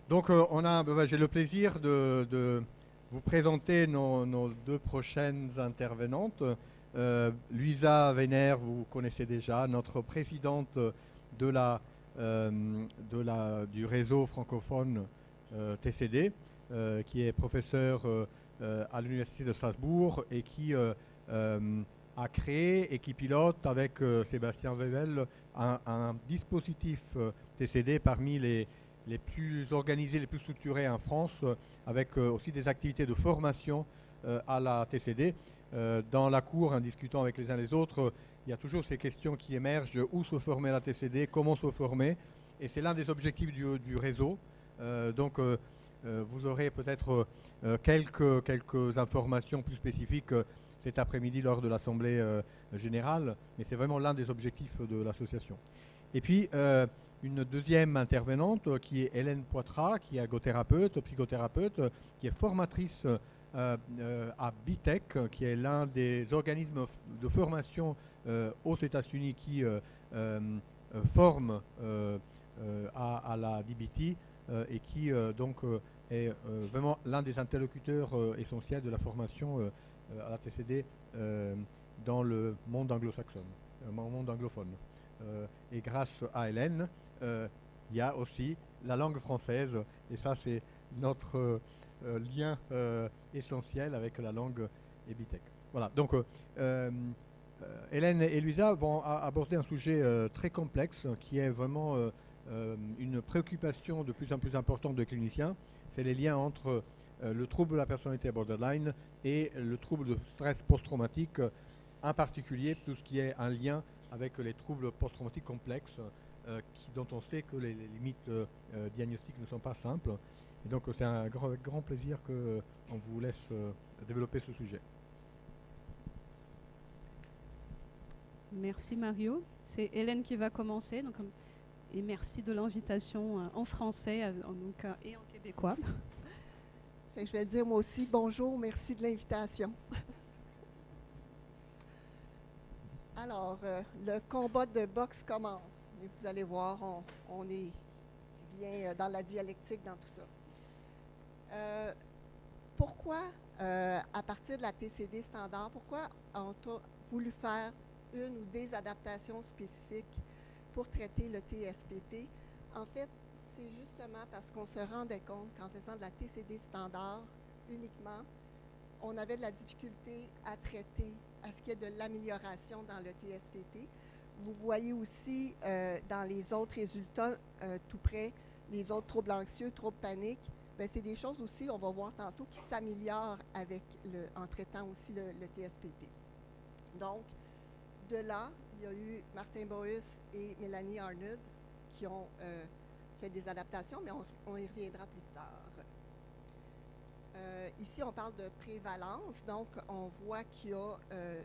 Donc, j'ai le plaisir de vous présenter nos deux prochaines intervenantes. Luisa Weiner, vous connaissez déjà, notre présidente de du réseau francophone TCD, qui est professeure à l'Université de Strasbourg et qui a créé et qui pilote avec Sébastien Wevel un dispositif TCD parmi les plus organisés, les plus structurés en France, avec aussi des activités de formation à la TCD. Dans la cour, en discutant avec les uns les autres, il y a toujours ces questions qui émergent, où se former à la TCD, comment se former, et c'est l'un des objectifs du réseau. Vous aurez peut-être quelques informations plus spécifiques cet après-midi lors de l'Assemblée générale, mais c'est vraiment l'un des objectifs de l'association. Et puis, une deuxième intervenante qui est Hélène Poitras, qui est ergothérapeute, psychothérapeute, qui est formatrice à BITEC, qui est l'un des organismes de formation aux États-Unis qui forme à la DBT et qui est vraiment l'un des interlocuteurs essentiels de la formation à la TCD dans le monde anglo-saxon, monde anglophone. Et grâce à Hélène, il y a aussi la langue française, et ça c'est notre lien essentiel avec la langue ébitec. Voilà, donc Hélène et Luisa vont aborder un sujet très complexe qui est vraiment une préoccupation de plus en plus importante des cliniciens, c'est les liens entre le trouble de la personnalité borderline et le trouble de stress post-traumatique, en particulier tout ce qui est un lien avec les troubles post-traumatiques complexes, dont on sait que les limites diagnostiques ne sont pas simples. Et donc c'est avec grand plaisir qu'on vous laisse développer ce sujet. Merci Mario. C'est Hélène qui va commencer. Donc, et merci de l'invitation en français et en québécois. Je vais le dire moi aussi. Bonjour, merci de l'invitation. Alors, le combat de boxe commence. Et vous allez voir, on est bien dans la dialectique dans tout ça. Pourquoi, à partir de la TCD standard, pourquoi on a voulu faire une ou des adaptations spécifiques pour traiter le TSPT? En fait, c'est justement parce qu'on se rendait compte qu'en faisant de la TCD standard uniquement, on avait de la difficulté à traiter à ce qu'il y ait de l'amélioration dans le TSPT. Vous voyez aussi dans les autres résultats tout près, les autres troubles anxieux, troubles paniques, bien, c'est des choses aussi, on va voir tantôt, qui s'améliorent en traitant aussi le TSPT. Donc, de là, il y a eu Martin Bohus et Mélanie Arnold qui ont fait des adaptations, mais on y reviendra plus tard. Ici, on parle de prévalence, donc on voit qu'il y a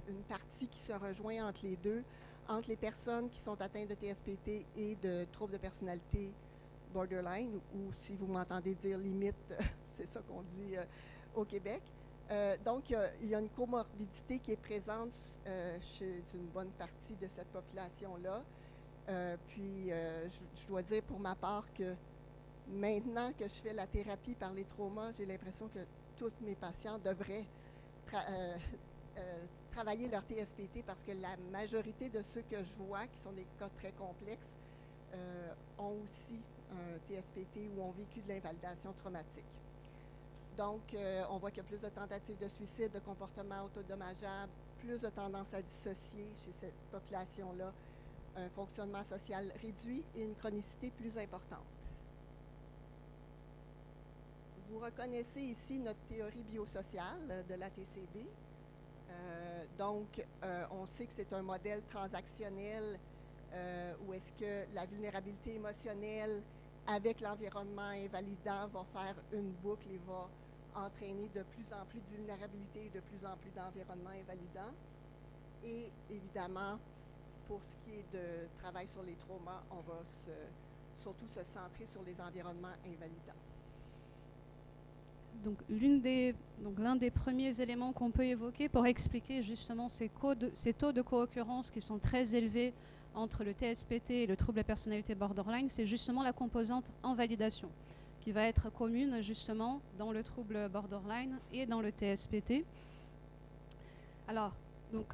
une partie qui se rejoint entre les deux, entre les personnes qui sont atteintes de TSPT et de troubles de personnalité borderline, ou si vous m'entendez dire limite, c'est ça qu'on dit au Québec. Donc, il y a une comorbidité qui est présente chez une bonne partie de cette population-là. Je dois dire pour ma part que maintenant que je fais la thérapie par les traumas, j'ai l'impression que tous mes patients devraient travailler leur TSPT parce que la majorité de ceux que je vois, qui sont des cas très complexes, ont aussi un TSPT ou ont vécu de l'invalidation traumatique. Donc, on voit qu'il y a plus de tentatives de suicide, de comportements autodommageables, plus de tendance à dissocier chez cette population-là, un fonctionnement social réduit et une chronicité plus importante. Vous reconnaissez ici notre théorie biosociale de la TCD. On sait que c'est un modèle transactionnel où est-ce que la vulnérabilité émotionnelle avec l'environnement invalidant va faire une boucle et va entraîner de plus en plus de vulnérabilité et de plus en plus d'environnement invalidant. Et évidemment, pour ce qui est de travail sur les traumas, on va surtout se centrer sur les environnements invalidants. Donc, l'un des premiers éléments qu'on peut évoquer pour expliquer justement ces taux de co-occurrence qui sont très élevés entre le TSPT et le trouble de personnalité borderline, c'est justement la composante invalidation. qui va être commune justement dans le trouble borderline et dans le TSPT. Alors, donc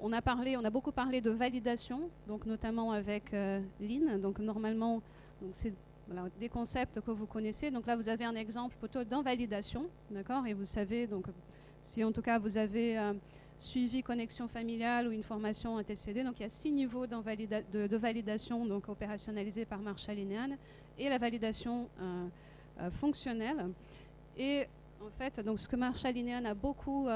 on a beaucoup parlé de validation, donc notamment avec Lynn. Donc normalement, c'est des concepts que vous connaissez. Donc là, vous avez un exemple plutôt d'invalidation, d'accord? Et vous savez, donc si en tout cas vous avez suivi connexion familiale ou une formation en TCD, donc il y a 6 niveaux de validation donc opérationnalisés par Marshall Linehan et la validation fonctionnelle. Et en fait, donc ce que Marshall Linehan a beaucoup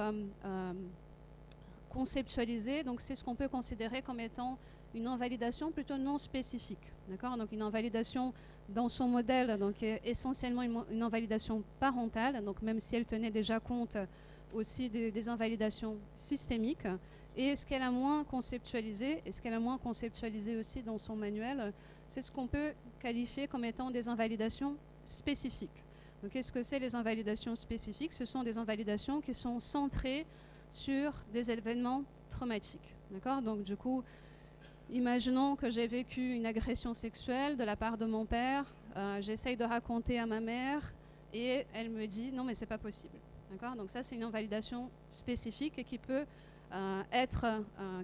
conceptualisé, donc c'est ce qu'on peut considérer comme étant une invalidation plutôt non spécifique, d'accord? Donc une invalidation dans son modèle, donc est essentiellement une invalidation parentale, donc même si elle tenait déjà compte aussi des invalidations systémiques. Et ce qu'elle a moins conceptualisé, aussi dans son manuel, c'est ce qu'on peut qualifier comme étant des invalidations spécifiques. Donc qu'est-ce que c'est les invalidations spécifiques? Ce sont des invalidations qui sont centrées sur des événements traumatiques, d'accord? Donc du coup, imaginons que j'ai vécu une agression sexuelle de la part de mon père, j'essaye de raconter à ma mère et elle me dit non mais c'est pas possible, d'accord? Donc ça c'est une invalidation spécifique et qui peut être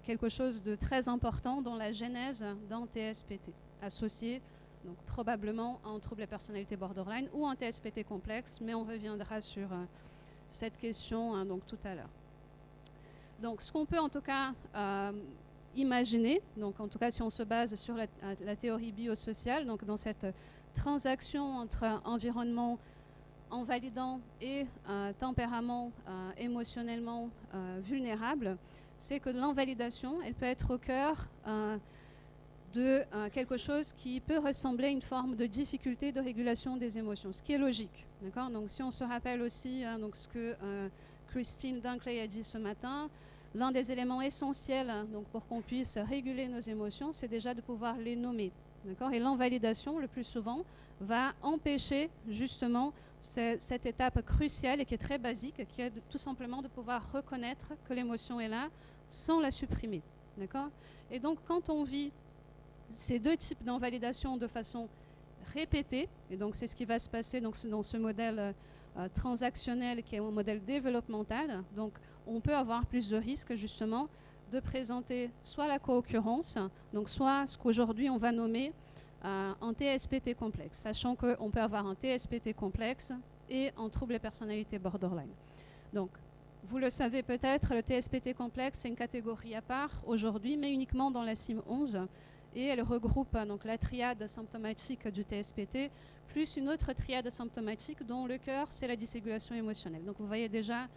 quelque chose de très important dans la genèse d'un TSPT, associé donc probablement à un trouble de personnalité borderline ou un TSPT complexe, mais on reviendra sur cette question donc tout à l'heure. Donc ce qu'on peut en tout cas imaginer, donc en tout cas si on se base sur la théorie biosociale, donc dans cette transaction entre environnement invalidant et tempérament émotionnellement vulnérable, c'est que l'invalidation, elle peut être au cœur de quelque chose qui peut ressembler à une forme de difficulté de régulation des émotions, ce qui est logique, d'accord? Donc si on se rappelle aussi donc ce que Christine Dunkley a dit ce matin, l'un des éléments essentiels donc, pour qu'on puisse réguler nos émotions, c'est déjà de pouvoir les nommer. Et l'invalidation, le plus souvent, va empêcher justement cette étape cruciale et qui est très basique, qui est tout simplement de pouvoir reconnaître que l'émotion est là sans la supprimer. Et donc, quand on vit ces deux types d'invalidation de façon répétée, et donc c'est ce qui va se passer donc, dans ce modèle transactionnel qui est un modèle développemental, donc on peut avoir plus de risques justement de présenter soit la co-occurrence, donc soit ce qu'aujourd'hui on va nommer un TSPT complexe, sachant qu'on peut avoir un TSPT complexe et un trouble de personnalité borderline. Donc, vous le savez peut-être, le TSPT complexe, c'est une catégorie à part aujourd'hui, mais uniquement dans la CIM-11, et elle regroupe donc la triade symptomatique du TSPT, plus une autre triade symptomatique dont le cœur, c'est la dysrégulation émotionnelle. Donc, vous voyez déjà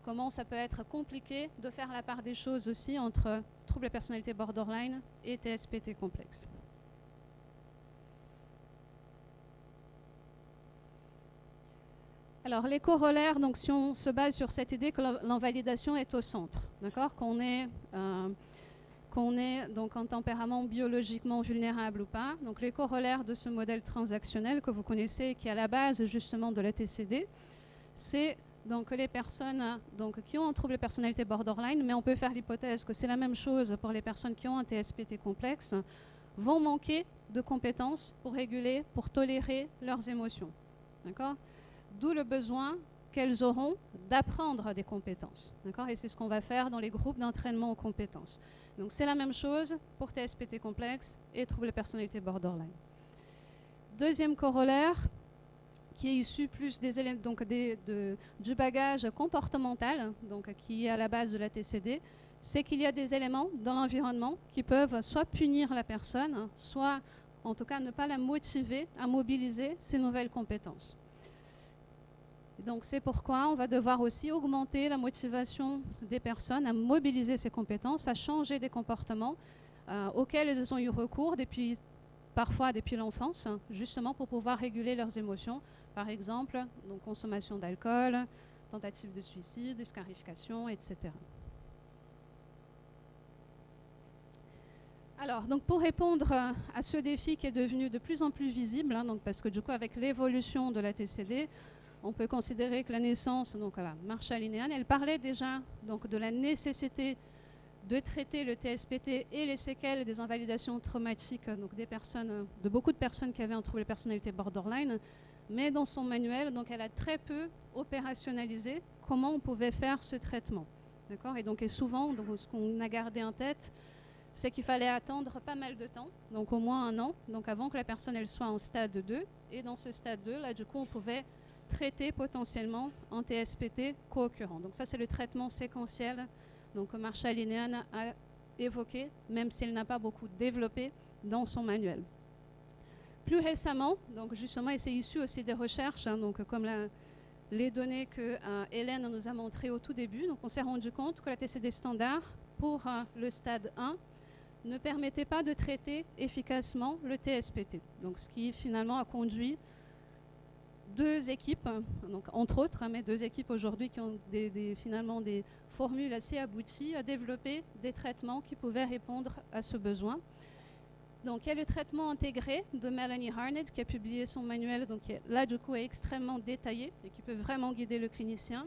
comment ça peut être compliqué de faire la part des choses aussi entre trouble de personnalité borderline et TSPT complexe. Alors, les corollaires, donc, si on se base sur cette idée que l'invalidation est au centre, d'accord, qu'on est donc en tempérament biologiquement vulnérable ou pas. Donc, les corollaires de ce modèle transactionnel que vous connaissez, qui est à la base justement de la TCD, c'est donc les personnes donc, qui ont un trouble de personnalité borderline, mais on peut faire l'hypothèse que c'est la même chose pour les personnes qui ont un TSPT complexe, vont manquer de compétences pour réguler, pour tolérer leurs émotions. D'accord ? D'où le besoin qu'elles auront d'apprendre des compétences. D'accord ? Et c'est ce qu'on va faire dans les groupes d'entraînement aux compétences. Donc c'est la même chose pour TSPT complexe et trouble de personnalité borderline. Deuxième corollaire, qui est issu plus des élèves, donc du bagage comportemental, donc qui est à la base de la TCD, c'est qu'il y a des éléments dans l'environnement qui peuvent soit punir la personne, soit en tout cas ne pas la motiver à mobiliser ses nouvelles compétences. Donc c'est pourquoi on va devoir aussi augmenter la motivation des personnes à mobiliser ces compétences, à changer des comportements auxquels elles ont eu recours parfois depuis l'enfance, justement pour pouvoir réguler leurs émotions. Par exemple, donc consommation d'alcool, tentative de suicide, escarification, etc. Alors, donc pour répondre à ce défi qui est devenu de plus en plus visible, donc parce que du coup avec l'évolution de la TCD, on peut considérer que la naissance, donc voilà, Marshall Linehan, elle parlait déjà donc, de la nécessité de traiter le TSPT et les séquelles des invalidations traumatiques donc des personnes, de beaucoup de personnes qui avaient un trouble de personnalité borderline. mais dans son manuel, donc elle a très peu opérationnalisé comment on pouvait faire ce traitement. D'accord ? Et souvent, donc, ce qu'on a gardé en tête, c'est qu'il fallait attendre pas mal de temps, donc au moins 1 an, donc avant que la personne elle soit en stade 2. Et dans ce stade 2, là, du coup, on pouvait traiter potentiellement en TSPT co-occurrent. Donc ça, c'est le traitement séquentiel donc, que Marshall Linehan a évoqué, même s'il n'a pas beaucoup développé dans son manuel. Plus récemment, donc justement, et c'est issu aussi des recherches, donc comme les données que Hélène nous a montrées au tout début, donc on s'est rendu compte que la TCD standard pour le stade 1 ne permettait pas de traiter efficacement le TSPT. Donc ce qui finalement a conduit 2 équipes, donc entre autres, mais 2 équipes aujourd'hui qui ont finalement des formules assez abouties à développer des traitements qui pouvaient répondre à ce besoin. Donc il y a le traitement intégré de Melanie Harned qui a publié son manuel, donc qui là du coup est extrêmement détaillé et qui peut vraiment guider le clinicien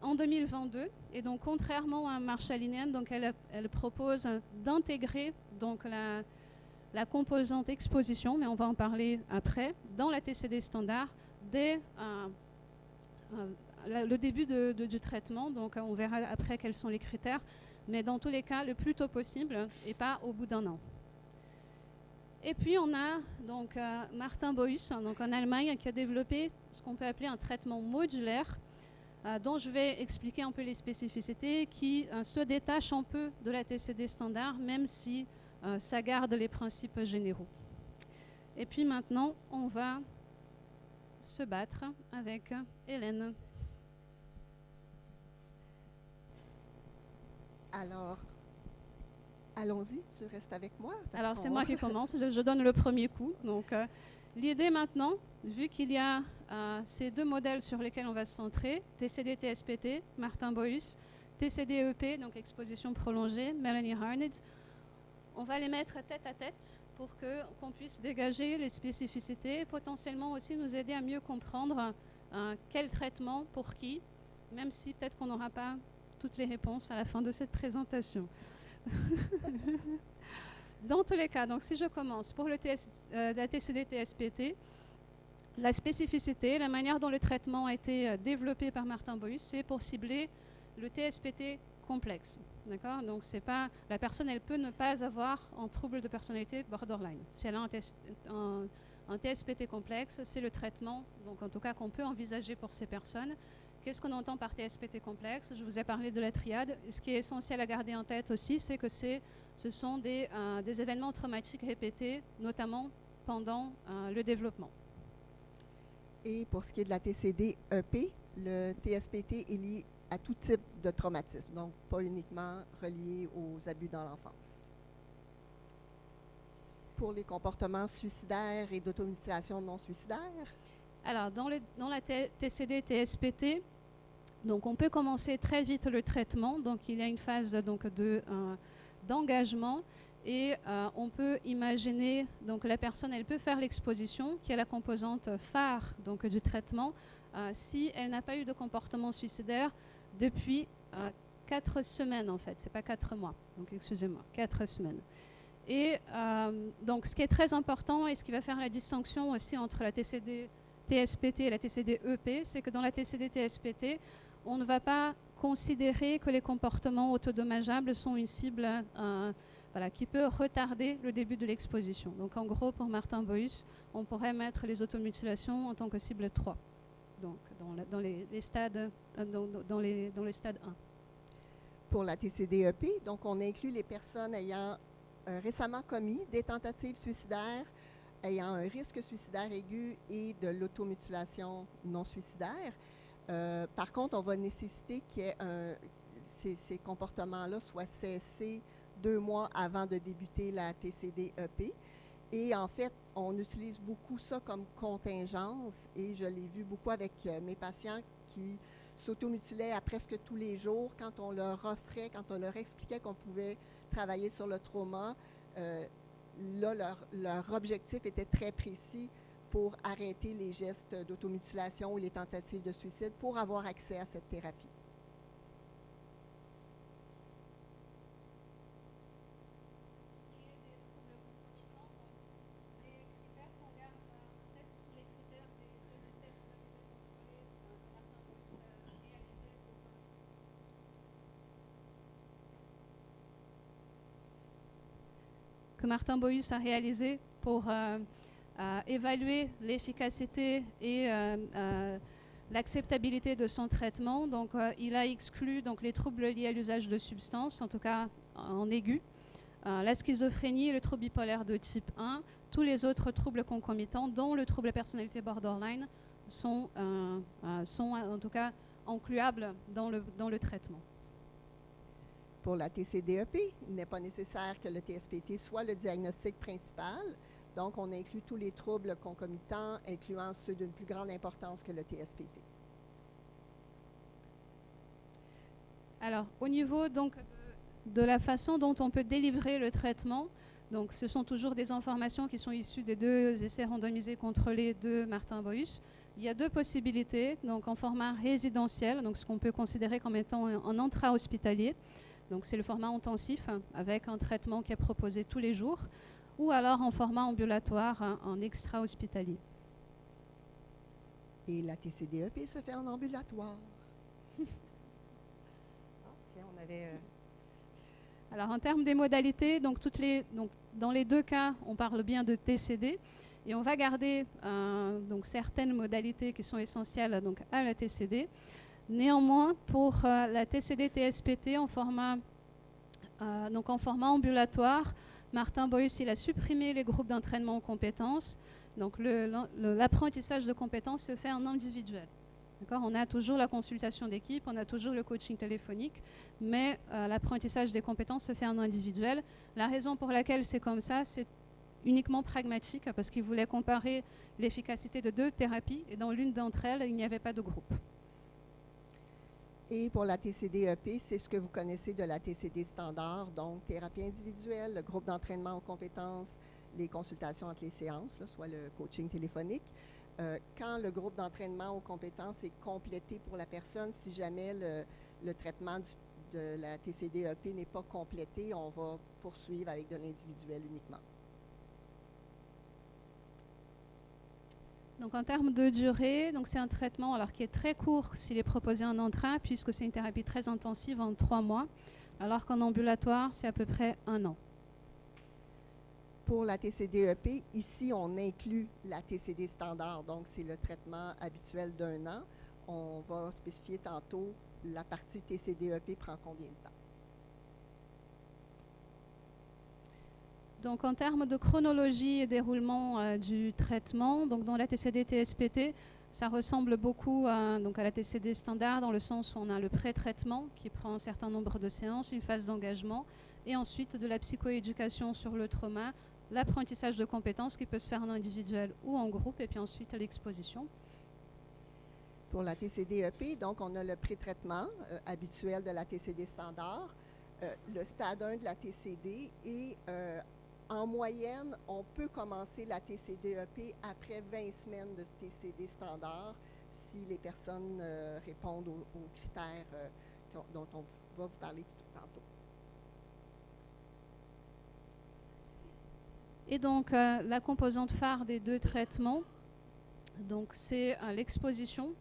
en 2022. Et donc contrairement à Marshall Linehan, donc elle propose d'intégrer donc la composante exposition, mais on va en parler après, dans la TCD standard dès le début du traitement. Donc on verra après quels sont les critères, mais dans tous les cas le plus tôt possible et pas au bout d'1 an. Et puis on a donc Martin Boyus, donc en Allemagne, qui a développé ce qu'on peut appeler un traitement modulaire, dont je vais expliquer un peu les spécificités, qui se détache un peu de la TCD standard, même si ça garde les principes généraux. Et puis maintenant, on va se battre avec Hélène. Alors, allons-y, tu restes avec moi. Alors, c'est moi qui commence, je donne le premier coup. Donc, l'idée maintenant, vu qu'il y a ces 2 modèles sur lesquels on va se centrer, TCD-TSPT, Martin Boyus, TCD-EP, donc exposition prolongée, Melanie Harned, on va les mettre tête à tête pour qu'on puisse dégager les spécificités et potentiellement aussi nous aider à mieux comprendre quel traitement pour qui, même si peut-être qu'on n'aura pas toutes les réponses à la fin de cette présentation. Dans tous les cas, donc si je commence pour la TCD-TSPT, la spécificité, la manière dont le traitement a été développé par Martin Boyus, c'est pour cibler le TSPT complexe. D'accord ? Donc c'est pas, la personne, elle peut ne pas avoir un trouble de personnalité borderline. Si elle a un TSPT complexe, c'est le traitement, donc en tout cas qu'on peut envisager pour ces personnes. Qu'est-ce qu'on entend par TSPT complexe ? Je vous ai parlé de la triade. Et ce qui est essentiel à garder en tête aussi, c'est que ce sont des événements traumatiques répétés, notamment pendant le développement. Et pour ce qui est de la TCD-EP, le TSPT est lié à tout type de traumatisme, donc pas uniquement relié aux abus dans l'enfance. Pour les comportements suicidaires et d'automutilation non suicidaire? Alors, dans la TCD-TSPT, donc on peut commencer très vite le traitement. Donc il y a une phase d'engagement et on peut imaginer, donc la personne, elle peut faire l'exposition, qui est la composante phare donc, du traitement, si elle n'a pas eu de comportement suicidaire depuis 4 semaines en fait, c'est pas 4 mois, donc excusez-moi, 4 semaines. Et donc ce qui est très important et ce qui va faire la distinction aussi entre la TCD-TSPT et la TCD-EP, c'est que dans la TCD-TSPT, on ne va pas considérer que les comportements autodommageables sont une cible qui peut retarder le début de l'exposition. Donc en gros, pour Martin Boyus, on pourrait mettre les automutilations en tant que cible 3, donc dans les stades 1. Pour la TCD-EP, donc on inclut les personnes ayant récemment commis des tentatives suicidaires, ayant un risque suicidaire aigu et de l'automutilation non suicidaire. Par contre, on va nécessiter que ces comportements-là soient cessés 2 mois avant de débuter la TCD-EP. Et en fait, on utilise beaucoup ça comme contingence et je l'ai vu beaucoup avec mes patients qui s'automutilaient à presque tous les jours quand on leur offrait, quand on leur expliquait qu'on pouvait travailler sur le trauma. Là, leur objectif était très précis pour arrêter les gestes d'automutilation ou les tentatives de suicide pour avoir accès à cette thérapie. que Martin Boyus a réalisé pour évaluer l'efficacité et l'acceptabilité de son traitement. Donc, il a exclu donc, les troubles liés à l'usage de substances, en tout cas en aigu, la schizophrénie et le trouble bipolaire de type 1. Tous les autres troubles concomitants, dont le trouble de personnalité borderline, sont en tout cas incluables dans le traitement. Pour la TCDEP, il n'est pas nécessaire que le TSPT soit le diagnostic principal. Donc, on inclut tous les troubles concomitants, incluant ceux d'une plus grande importance que le TSPT. Alors, au niveau donc, de la façon dont on peut délivrer le traitement, donc, ce sont toujours des informations qui sont issues des 2 essais randomisés contrôlés de Martin Boyus. Il y a 2 possibilités, donc en format résidentiel, donc ce qu'on peut considérer comme étant un intra-hospitalier. Donc, c'est le format intensif avec un traitement qui est proposé tous les jours, ou alors en format ambulatoire, en extra-hospitalier. Et la TCDEP se fait en ambulatoire. Tiens, on avait... Alors, en termes des modalités, donc, dans les 2 cas, on parle bien de TCD, et on va garder donc, certaines modalités qui sont essentielles donc, à la TCD. Néanmoins, pour la TCD-TSPT en format ambulatoire, Martin Boyus il a supprimé les groupes d'entraînement en compétences. Donc l'apprentissage de compétences se fait en individuel. On a toujours la consultation d'équipe, on a toujours le coaching téléphonique, mais l'apprentissage des compétences se fait en individuel. La raison pour laquelle c'est comme ça, c'est uniquement pragmatique, parce qu'il voulait comparer l'efficacité de 2 thérapies, et dans l'une d'entre elles, il n'y avait pas de groupe. Et pour la TCDEP, c'est ce que vous connaissez de la TCD standard, donc thérapie individuelle, le groupe d'entraînement aux compétences, les consultations entre les séances, là, soit le coaching téléphonique. Quand le groupe d'entraînement aux compétences est complété pour la personne, si jamais le traitement de la TCDEP n'est pas complété, on va poursuivre avec de l'individuel uniquement. Donc en termes de durée, donc c'est un traitement alors, qui est très court s'il est proposé en intra, puisque c'est une thérapie très intensive en 3 mois, alors qu'en ambulatoire, c'est à peu près 1 an. Pour la TCDEP, ici, on inclut la TCD standard, donc c'est le traitement habituel d'1 an. On va spécifier tantôt la partie TCDEP prend combien de temps. Donc en termes de chronologie et déroulement du traitement, donc dans la TCD-TSPT, ça ressemble beaucoup donc à la TCD standard dans le sens où on a le pré-traitement qui prend un certain nombre de séances, une phase d'engagement, et ensuite de la psychoéducation sur le trauma, l'apprentissage de compétences qui peut se faire en individuel ou en groupe, et puis ensuite l'exposition. Pour la TCDEP, donc on a le pré-traitement habituel de la TCD standard, le stade 1 de la TCD et en moyenne, on peut commencer la TCDEP après 20 semaines de TCD standard si les personnes répondent aux critères dont on va vous parler tout tantôt. Et donc, la composante phare des 2 traitements, donc c'est l'exposition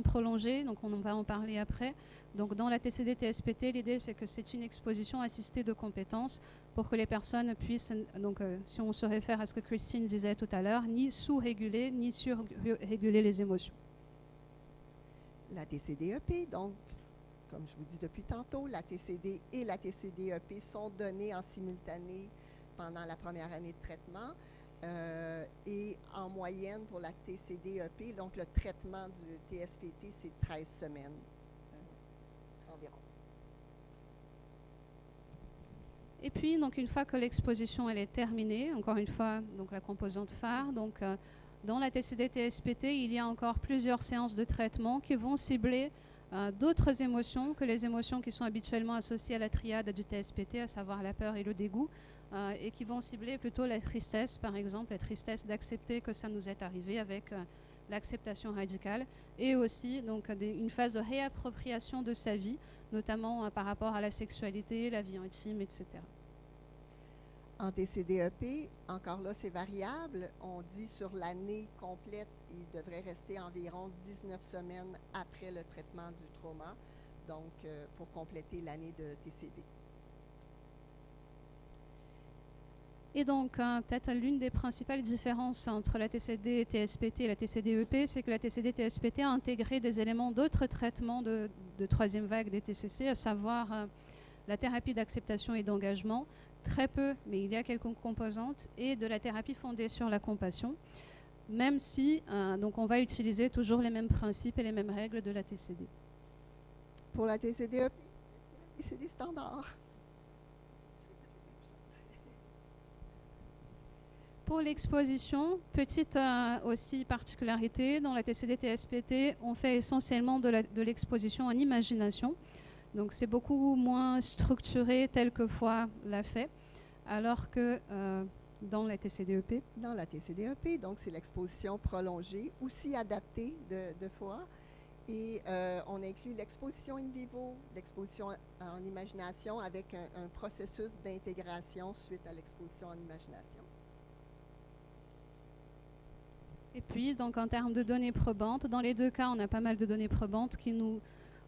prolongée, donc on va en parler après. Donc dans la TCD-TSPT, l'idée c'est que c'est une exposition assistée de compétences pour que les personnes puissent, donc si on se réfère à ce que Christine disait tout à l'heure, ni sous-réguler, ni sur-réguler les émotions. La TCDEP, donc, comme je vous dis depuis tantôt, la TCD et la TCDEP sont données en simultané pendant la première année de traitement. Et en moyenne, pour la TCDEP, donc le traitement du TSPT, c'est 13 semaines environ. Et puis, donc, une fois que l'exposition elle est terminée, encore une fois, donc, la composante phare, donc, dans la TCD-TSPT, il y a encore plusieurs séances de traitement qui vont cibler d'autres émotions que les émotions qui sont habituellement associées à la triade du TSPT, à savoir la peur et le dégoût, et qui vont cibler plutôt la tristesse, par exemple, la tristesse d'accepter que ça nous est arrivé avec l'acceptation radicale, et aussi donc, une phase de réappropriation de sa vie, notamment par rapport à la sexualité, la vie intime, etc. En TCDEP, encore là, c'est variable. On dit sur l'année complète, il devrait rester environ 19 semaines après le traitement du trauma, donc pour compléter l'année de TCD. Et donc, peut-être l'une des principales différences entre la TCD TSPT et la TCD-EP, c'est que la TCD-TSPT a intégré des éléments d'autres traitements de troisième vague des TCC, à savoir la thérapie d'acceptation et d'engagement, très peu, mais il y a quelques composantes, et de la thérapie fondée sur la compassion, même si donc on va utiliser toujours les mêmes principes et les mêmes règles de la TCD. Pour la TCD-EP, c'est des standards. Pour l'exposition, petite aussi particularité, dans la TCD-TSPT, on fait essentiellement de l'exposition en imagination. Donc c'est beaucoup moins structuré tel que Foix l'a fait, alors que dans la TCD-EP. Dans la TCD-EP, donc c'est l'exposition prolongée, aussi adaptée de Foix. Et on inclut l'exposition in vivo, l'exposition en imagination avec un processus d'intégration suite à l'exposition en imagination. Et puis, donc, en termes de données probantes, dans les deux cas, on a pas mal de données probantes qui nous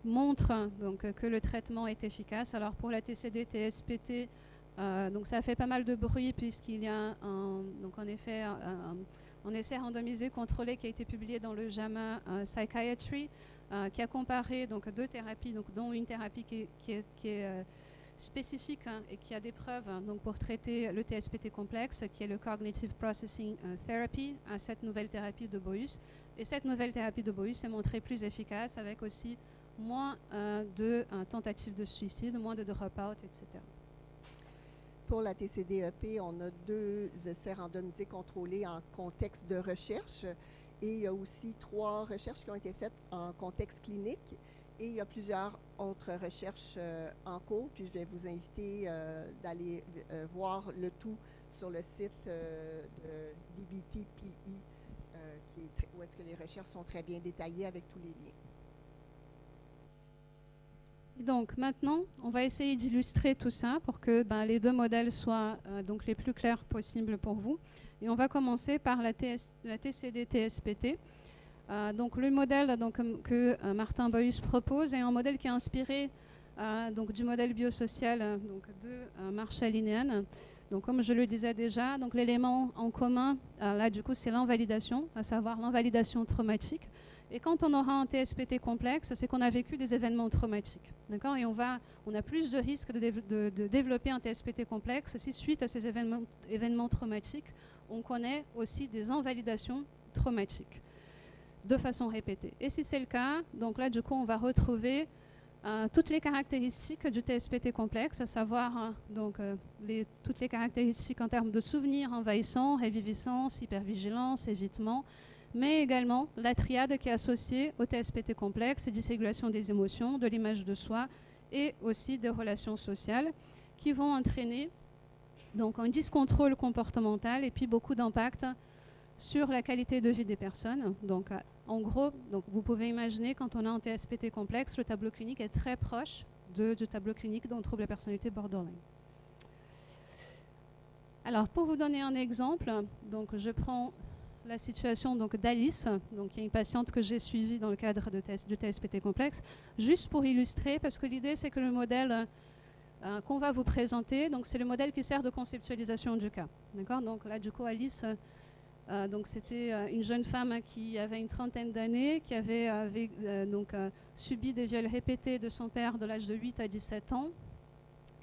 montrent donc, que le traitement est efficace. Alors, pour la TCD-TSPT, donc ça fait pas mal de bruit puisqu'il y a donc en effet un essai randomisé contrôlé qui a été publié dans le JAMA Psychiatry, qui a comparé donc, deux thérapies, donc, dont une thérapie qui est spécifique et qui a des preuves donc, pour traiter le TSPT complexe, qui est le Cognitive Processing Therapy, à cette nouvelle thérapie de Boyus. Et cette nouvelle thérapie de Boyus s'est montrée plus efficace avec aussi moins de tentatives de suicide, moins de drop-out, etc. Pour la TCD-EP, on a 2 essais randomisés contrôlés en contexte de recherche et il y a aussi 3 recherches qui ont été faites en contexte clinique. Et il y a plusieurs autres recherches en cours, puis je vais vous inviter d'aller voir le tout sur le site de DBTPI, où est-ce que les recherches sont très bien détaillées avec tous les liens. Et donc maintenant, on va essayer d'illustrer tout ça pour que les deux modèles soient donc les plus clairs possibles pour vous. Et on va commencer par la TCD-TSPT. Donc le modèle donc, que Martin Boyus propose est un modèle qui est inspiré donc, du modèle biosocial donc, de Marshall Linehan. Donc comme je le disais déjà, donc l'élément en commun là du coup c'est l'invalidation, à savoir l'invalidation traumatique. Et quand on aura un TSPT complexe, c'est qu'on a vécu des événements traumatiques, d'accord ? Et on a plus de risques de développer un TSPT complexe si suite à ces événements traumatiques, on connaît aussi des invalidations traumatiques de façon répétée. Et si c'est le cas, donc là, du coup, on va retrouver toutes les caractéristiques du TSPT complexe, à savoir toutes les caractéristiques en termes de souvenirs envahissants, réviviscence, hypervigilance, évitement, mais également la triade qui est associée au TSPT complexe, dysrégulation des émotions, de l'image de soi et aussi des relations sociales qui vont entraîner donc, un dyscontrôle comportemental et puis beaucoup d'impact sur la qualité de vie des personnes. Donc, en gros, donc, vous pouvez imaginer quand on a un TSPT complexe, le tableau clinique est très proche du tableau clinique d'un trouble de personnalité borderline. Alors, pour vous donner un exemple, donc, je prends la situation d'Alice, donc, qui est une patiente que j'ai suivie dans le cadre du TSPT complexe, juste pour illustrer, parce que l'idée, c'est que le modèle qu'on va vous présenter, donc, c'est le modèle qui sert de conceptualisation du cas. D'accord ? Donc, là, du coup, Alice... donc c'était une jeune femme qui avait une trentaine d'années, qui avait subi des viols répétés de son père de l'âge de 8 à 17 ans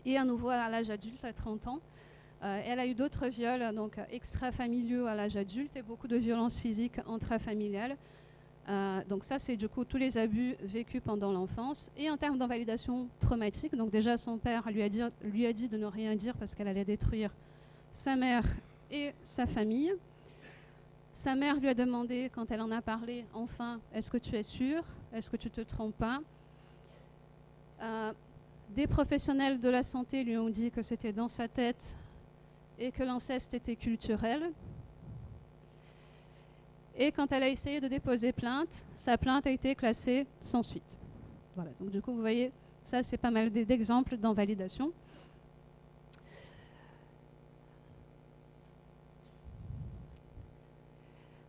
et à nouveau à l'âge adulte à 30 ans. Elle a eu d'autres viols donc, extrafamiliaux à l'âge adulte et beaucoup de violences physiques intrafamiliales. Donc ça, c'est du coup tous les abus vécus pendant l'enfance. Et en termes d'invalidation traumatique, donc déjà son père lui a dit de ne rien dire parce qu'elle allait détruire sa mère et sa famille. Sa mère lui a demandé, quand elle en a parlé, enfin, est-ce que tu es sûre? Est-ce que tu ne te trompes pas? Des professionnels de la santé lui ont dit que c'était dans sa tête et que l'inceste était culturel. Et quand elle a essayé de déposer plainte, sa plainte a été classée sans suite. Voilà, donc du coup, vous voyez, ça c'est pas mal d'exemples d'invalidation.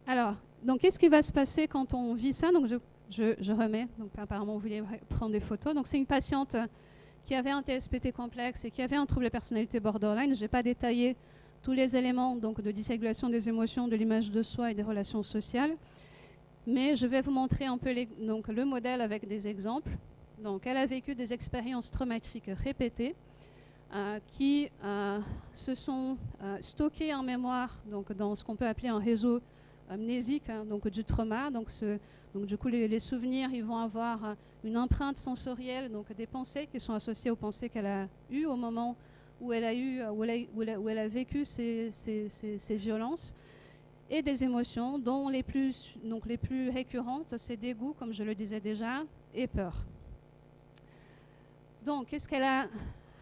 Alors, donc qu'est-ce qui va se passer quand on vit ça? Donc je remets, donc apparemment vous voulez prendre des photos. Donc c'est une patiente qui avait un TSPT complexe et qui avait un trouble de personnalité borderline. Je n'ai pas détaillé tous les éléments donc, de dysrégulation des émotions, de l'image de soi et des relations sociales. Mais je vais vous montrer un peu donc, le modèle avec des exemples. Donc, elle a vécu des expériences traumatiques répétées qui se sont stockées en mémoire donc, dans ce qu'on peut appeler un réseau amnésique donc, du trauma. Donc, du coup, les souvenirs ils vont avoir une empreinte sensorielle, donc des pensées qui sont associées aux pensées qu'elle a eues au moment où elle a vécu ces violences, et des émotions dont les plus récurrentes, c'est dégoût, comme je le disais déjà, et peur. Donc, qu'est-ce qu'elle a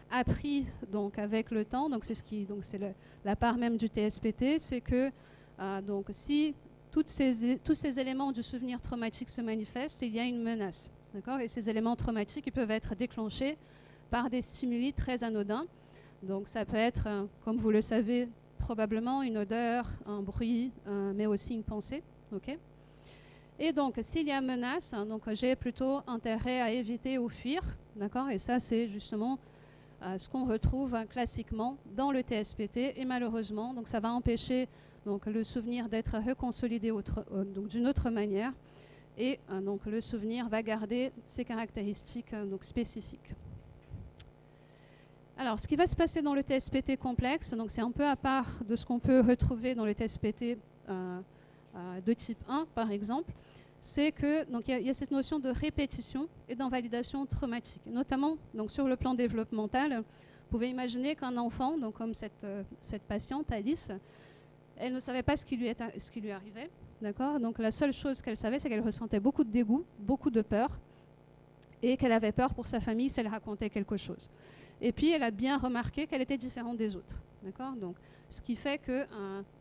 appris donc, avec le temps? Donc, c'est la part même du TSPT, c'est que donc, si tous ces éléments du souvenir traumatique se manifestent, il y a une menace. D'accord? Et ces éléments traumatiques ils peuvent être déclenchés par des stimuli très anodins. Donc ça peut être, comme vous le savez, probablement une odeur, un bruit, mais aussi une pensée. Okay? Et donc, s'il y a menace, donc j'ai plutôt intérêt à éviter ou fuir. D'accord? Et ça, c'est justement ce qu'on retrouve classiquement dans le TSPT. Et malheureusement, donc ça va empêcher donc, le souvenir d'être reconsolidé donc, d'une autre manière. Et donc, le souvenir va garder ses caractéristiques donc, spécifiques. Alors, ce qui va se passer dans le TSPT complexe, donc c'est un peu à part de ce qu'on peut retrouver dans le TSPT de type 1, par exemple, c'est que donc il y a cette notion de répétition et d'invalidation traumatique, notamment donc sur le plan développemental. Vous pouvez imaginer qu'un enfant, donc comme cette patiente Alice, elle ne savait pas ce qui lui arrivait, d'accord ? Donc la seule chose qu'elle savait, c'est qu'elle ressentait beaucoup de dégoût, beaucoup de peur, et qu'elle avait peur pour sa famille si elle racontait quelque chose. Et puis, elle a bien remarqué qu'elle était différente des autres. D'accord ? Donc, ce qui fait que,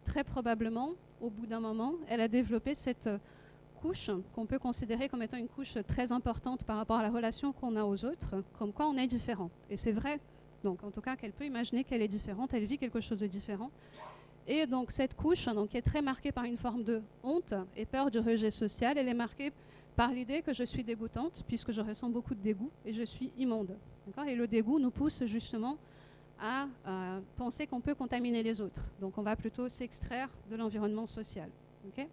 très probablement, au bout d'un moment, elle a développé cette couche qu'on peut considérer comme étant une couche très importante par rapport à la relation qu'on a aux autres, comme quoi on est différent. Et c'est vrai, donc, en tout cas, qu'elle peut imaginer qu'elle est différente, elle vit quelque chose de différent. Et donc, cette couche donc, est très marquée par une forme de honte et peur du rejet social. Elle est marquée par l'idée que je suis dégoûtante, puisque je ressens beaucoup de dégoût, et je suis immonde. Et le dégoût nous pousse justement à penser qu'on peut contaminer les autres. Donc on va plutôt s'extraire de l'environnement social. Okay?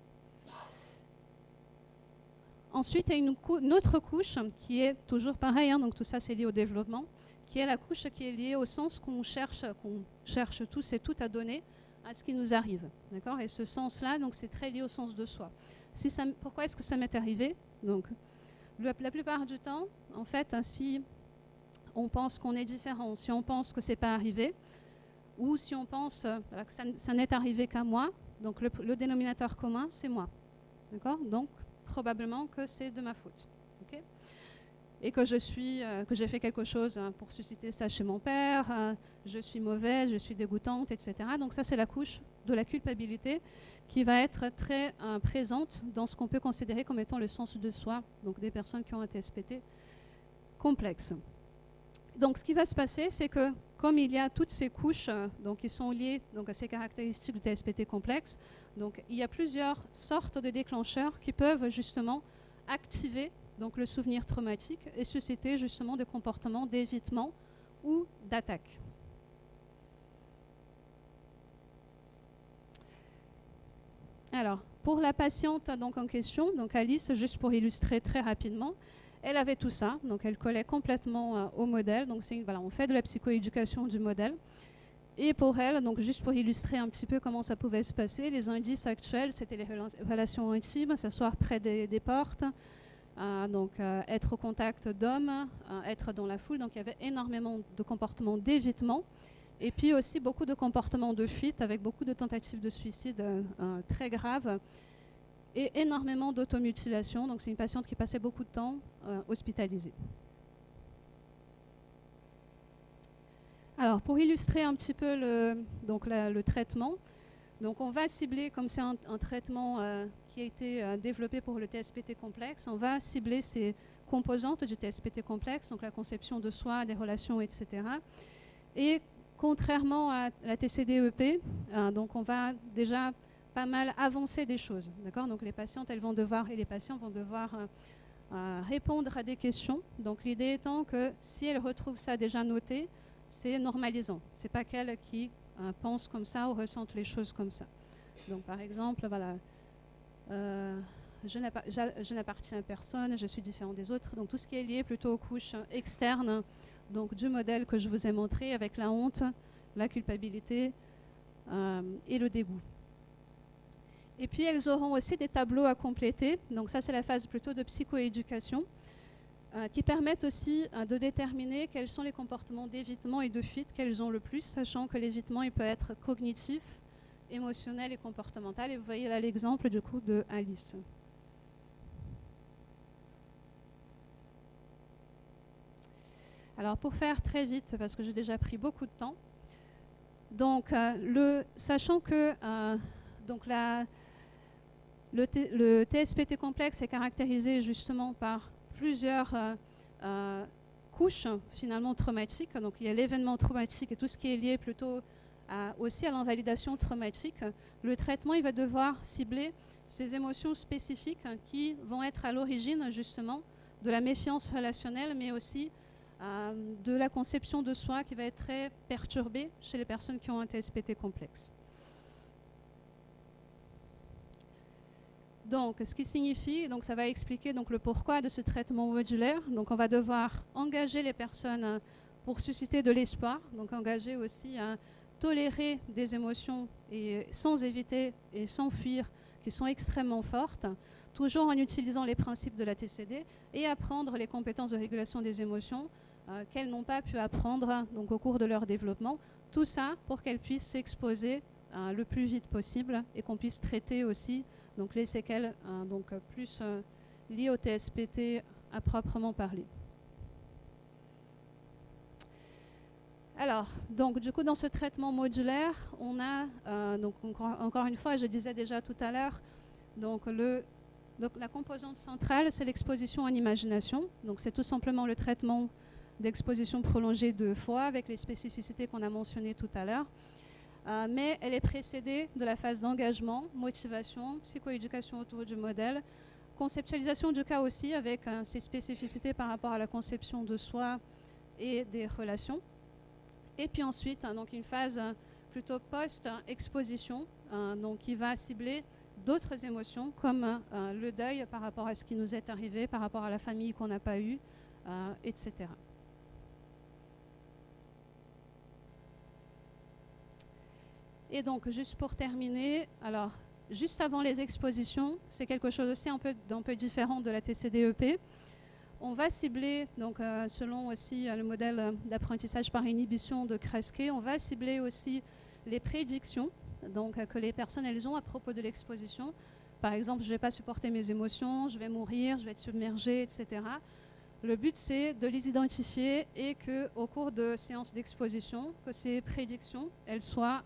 Ensuite, il y a une autre couche qui est toujours pareil, donc tout ça c'est lié au développement, qui est la couche qui est liée au sens qu'on cherche tous et toutes à donner à ce qui nous arrive. Et ce sens-là, donc, c'est très lié au sens de soi. Pourquoi est-ce que ça m'est arrivé? Donc, la plupart du temps, en fait, si on pense qu'on est différent, si on pense que ce n'est pas arrivé, ou si on pense que ça n'est arrivé qu'à moi, donc le dénominateur commun, c'est moi. D'accord? Donc, probablement que c'est de ma faute. Okay? Et que j'ai fait quelque chose pour susciter ça chez mon père, je suis mauvaise, je suis dégoûtante, etc. Donc ça, c'est la couche de la culpabilité qui va être très présente dans ce qu'on peut considérer comme étant le sens de soi, donc des personnes qui ont un TSPT complexe. Donc ce qui va se passer, c'est que comme il y a toutes ces couches donc, qui sont liées donc, à ces caractéristiques du TSPT complexe, donc, il y a plusieurs sortes de déclencheurs qui peuvent justement activer donc, le souvenir traumatique et susciter justement des comportements d'évitement ou d'attaque. Alors, pour la patiente donc, en question, donc Alice, juste pour illustrer très rapidement, elle avait tout ça, donc elle collait complètement au modèle. Donc voilà, on fait de la psychoéducation du modèle. Et pour elle, donc juste pour illustrer un petit peu comment ça pouvait se passer, les indices actuels, c'était les relations intimes, s'asseoir près des portes, être au contact d'hommes, être dans la foule. Donc il y avait énormément de comportements d'évitement. Et puis aussi beaucoup de comportements de fuite avec beaucoup de tentatives de suicide très graves. Et énormément d'automutilation. Donc, c'est une patiente qui passait beaucoup de temps hospitalisée. Alors, pour illustrer un petit peu le traitement, donc on va cibler, comme c'est un traitement qui a été développé pour le TSPT complexe, on va cibler ces composantes du TSPT complexe, donc la conception de soi, des relations, etc. Et contrairement à la TCD-EP, donc on va déjà pas mal avancer des choses, d'accord ? Donc les patientes, et les patients vont devoir répondre à des questions. Donc l'idée étant que si elles retrouvent ça déjà noté, c'est normalisant. C'est pas qu'elles qui pensent comme ça ou ressentent les choses comme ça. Donc par exemple, voilà, je n'appartiens à personne, je suis différent des autres. Donc tout ce qui est lié plutôt aux couches externes, donc du modèle que je vous ai montré avec la honte, la culpabilité et le dégoût. Et puis elles auront aussi des tableaux à compléter. Donc ça c'est la phase plutôt de psychoéducation qui permettent aussi de déterminer quels sont les comportements d'évitement et de fuite qu'elles ont le plus, sachant que l'évitement il peut être cognitif, émotionnel et comportemental. Et vous voyez là l'exemple du coup de Alice. Alors pour faire très vite, parce que j'ai déjà pris beaucoup de temps, donc sachant que donc le TSPT complexe est caractérisé justement par plusieurs couches finalement traumatiques. Donc il y a l'événement traumatique et tout ce qui est lié plutôt aussi à l'invalidation traumatique. Le traitement il va devoir cibler ces émotions spécifiques qui vont être à l'origine justement de la méfiance relationnelle, mais aussi de la conception de soi qui va être très perturbée chez les personnes qui ont un TSPT complexe. Donc, ce qui signifie, donc ça va expliquer donc, le pourquoi de ce traitement modulaire. Donc, on va devoir engager les personnes pour susciter de l'espoir, donc engager aussi à tolérer des émotions et sans éviter et sans fuir qui sont extrêmement fortes, toujours en utilisant les principes de la TCD et apprendre les compétences de régulation des émotions qu'elles n'ont pas pu apprendre donc, au cours de leur développement. Tout ça pour qu'elles puissent s'exposer le plus vite possible et qu'on puisse traiter aussi donc, les séquelles donc, plus liées au TSPT à proprement parler. Alors, donc, du coup, dans ce traitement modulaire, on a, donc, encore une fois, je disais déjà tout à l'heure, donc la composante centrale, c'est l'exposition en imagination. Donc, c'est tout simplement le traitement d'exposition prolongée 2 fois avec les spécificités qu'on a mentionnées tout à l'heure. Mais elle est précédée de la phase d'engagement, motivation, psychoéducation autour du modèle, conceptualisation du cas aussi avec ses spécificités par rapport à la conception de soi et des relations. Et puis ensuite, donc une phase plutôt post-exposition, donc qui va cibler d'autres émotions comme le deuil par rapport à ce qui nous est arrivé, par rapport à la famille qu'on n'a pas eue, etc. Et donc, juste pour terminer, alors, juste avant les expositions, c'est quelque chose aussi un peu différent de la TCD-EP. On va cibler, donc, selon aussi le modèle d'apprentissage par inhibition de Kresge, on va cibler aussi les prédictions donc, que les personnes elles ont à propos de l'exposition. Par exemple, je ne vais pas supporter mes émotions, je vais mourir, je vais être submergée, etc. Le but, c'est de les identifier et qu'au cours de séances d'exposition, que ces prédictions, elles soient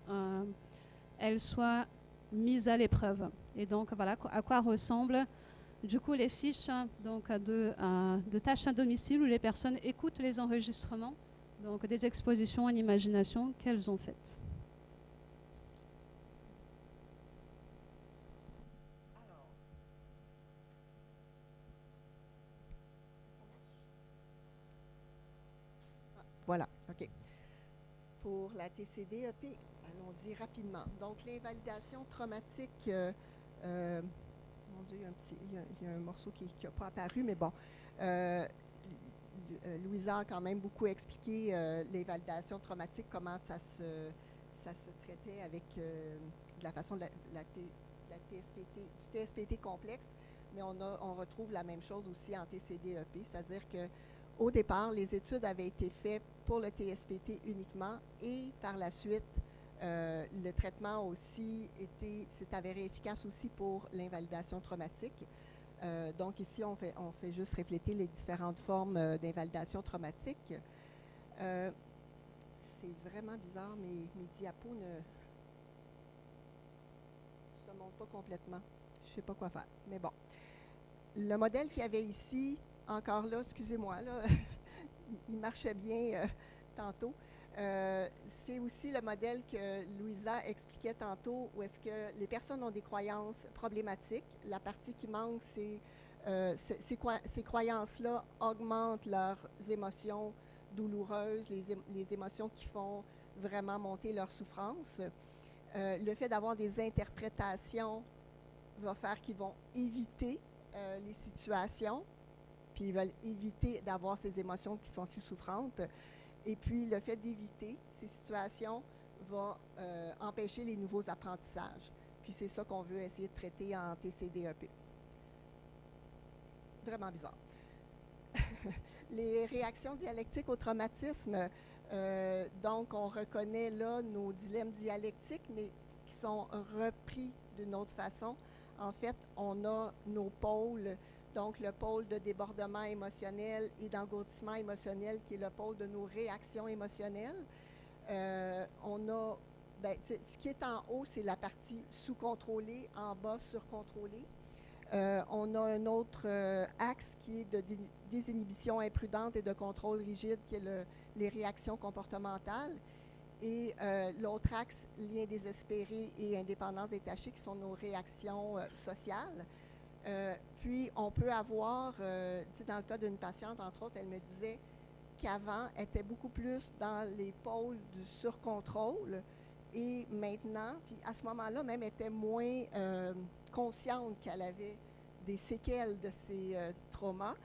mises à l'épreuve. Et donc, voilà à quoi ressemblent du coup les fiches donc, de tâches à domicile où les personnes écoutent les enregistrements donc, des expositions en imagination qu'elles ont faites. Voilà, OK. Pour la TCD-EP, allons-y rapidement. Donc, l'invalidation traumatique, mon Dieu, il y a un morceau qui n'a pas apparu, mais bon. Louisa a quand même beaucoup expliqué les validations traumatiques, comment ça se traitait avec de la façon de du TSPT complexe, mais on retrouve la même chose aussi en TCD-EP, c'est-à-dire que au départ, les études avaient été faites pour le TSPT uniquement et par la suite, le traitement aussi s'est avéré efficace aussi pour l'invalidation traumatique. Donc ici, on fait juste refléter les différentes formes d'invalidation traumatique. C'est vraiment bizarre, mes diapos ne se montrent pas complètement. Je ne sais pas quoi faire, mais bon. Le modèle qu'il y avait ici, encore là, excusez-moi, là, il marchait bien tantôt. C'est aussi le modèle que Louisa expliquait tantôt, où est-ce que les personnes ont des croyances problématiques. La partie qui manque, c'est ces croyances-là augmentent leurs émotions douloureuses, les émotions qui font vraiment monter leur souffrance. Le fait d'avoir des interprétations va faire qu'ils vont éviter les situations, puis ils veulent éviter d'avoir ces émotions qui sont si souffrantes. Et puis, le fait d'éviter ces situations va empêcher les nouveaux apprentissages. Puis, c'est ça qu'on veut essayer de traiter en TCD-EP. Vraiment bizarre. Les réactions dialectiques au traumatisme, donc on reconnaît là nos dilemmes dialectiques, mais qui sont repris d'une autre façon. En fait, on a nos pôles, donc le pôle de débordement émotionnel et d'engourdissement émotionnel, qui est le pôle de nos réactions émotionnelles. On a, ce qui est en haut, c'est la partie sous-contrôlée, en bas, surcontrôlée. On a un autre axe qui est de désinhibition imprudente et de contrôle rigide, qui est les réactions comportementales. Et l'autre axe, lien désespéré et indépendance détachée, qui sont nos réactions sociales. Puis, on peut avoir, dans le cas d'une patiente, entre autres, elle me disait qu'avant, elle était beaucoup plus dans les pôles du surcontrôle. Et maintenant, puis à ce moment-là, même, elle était moins consciente qu'elle avait des séquelles de ces traumas.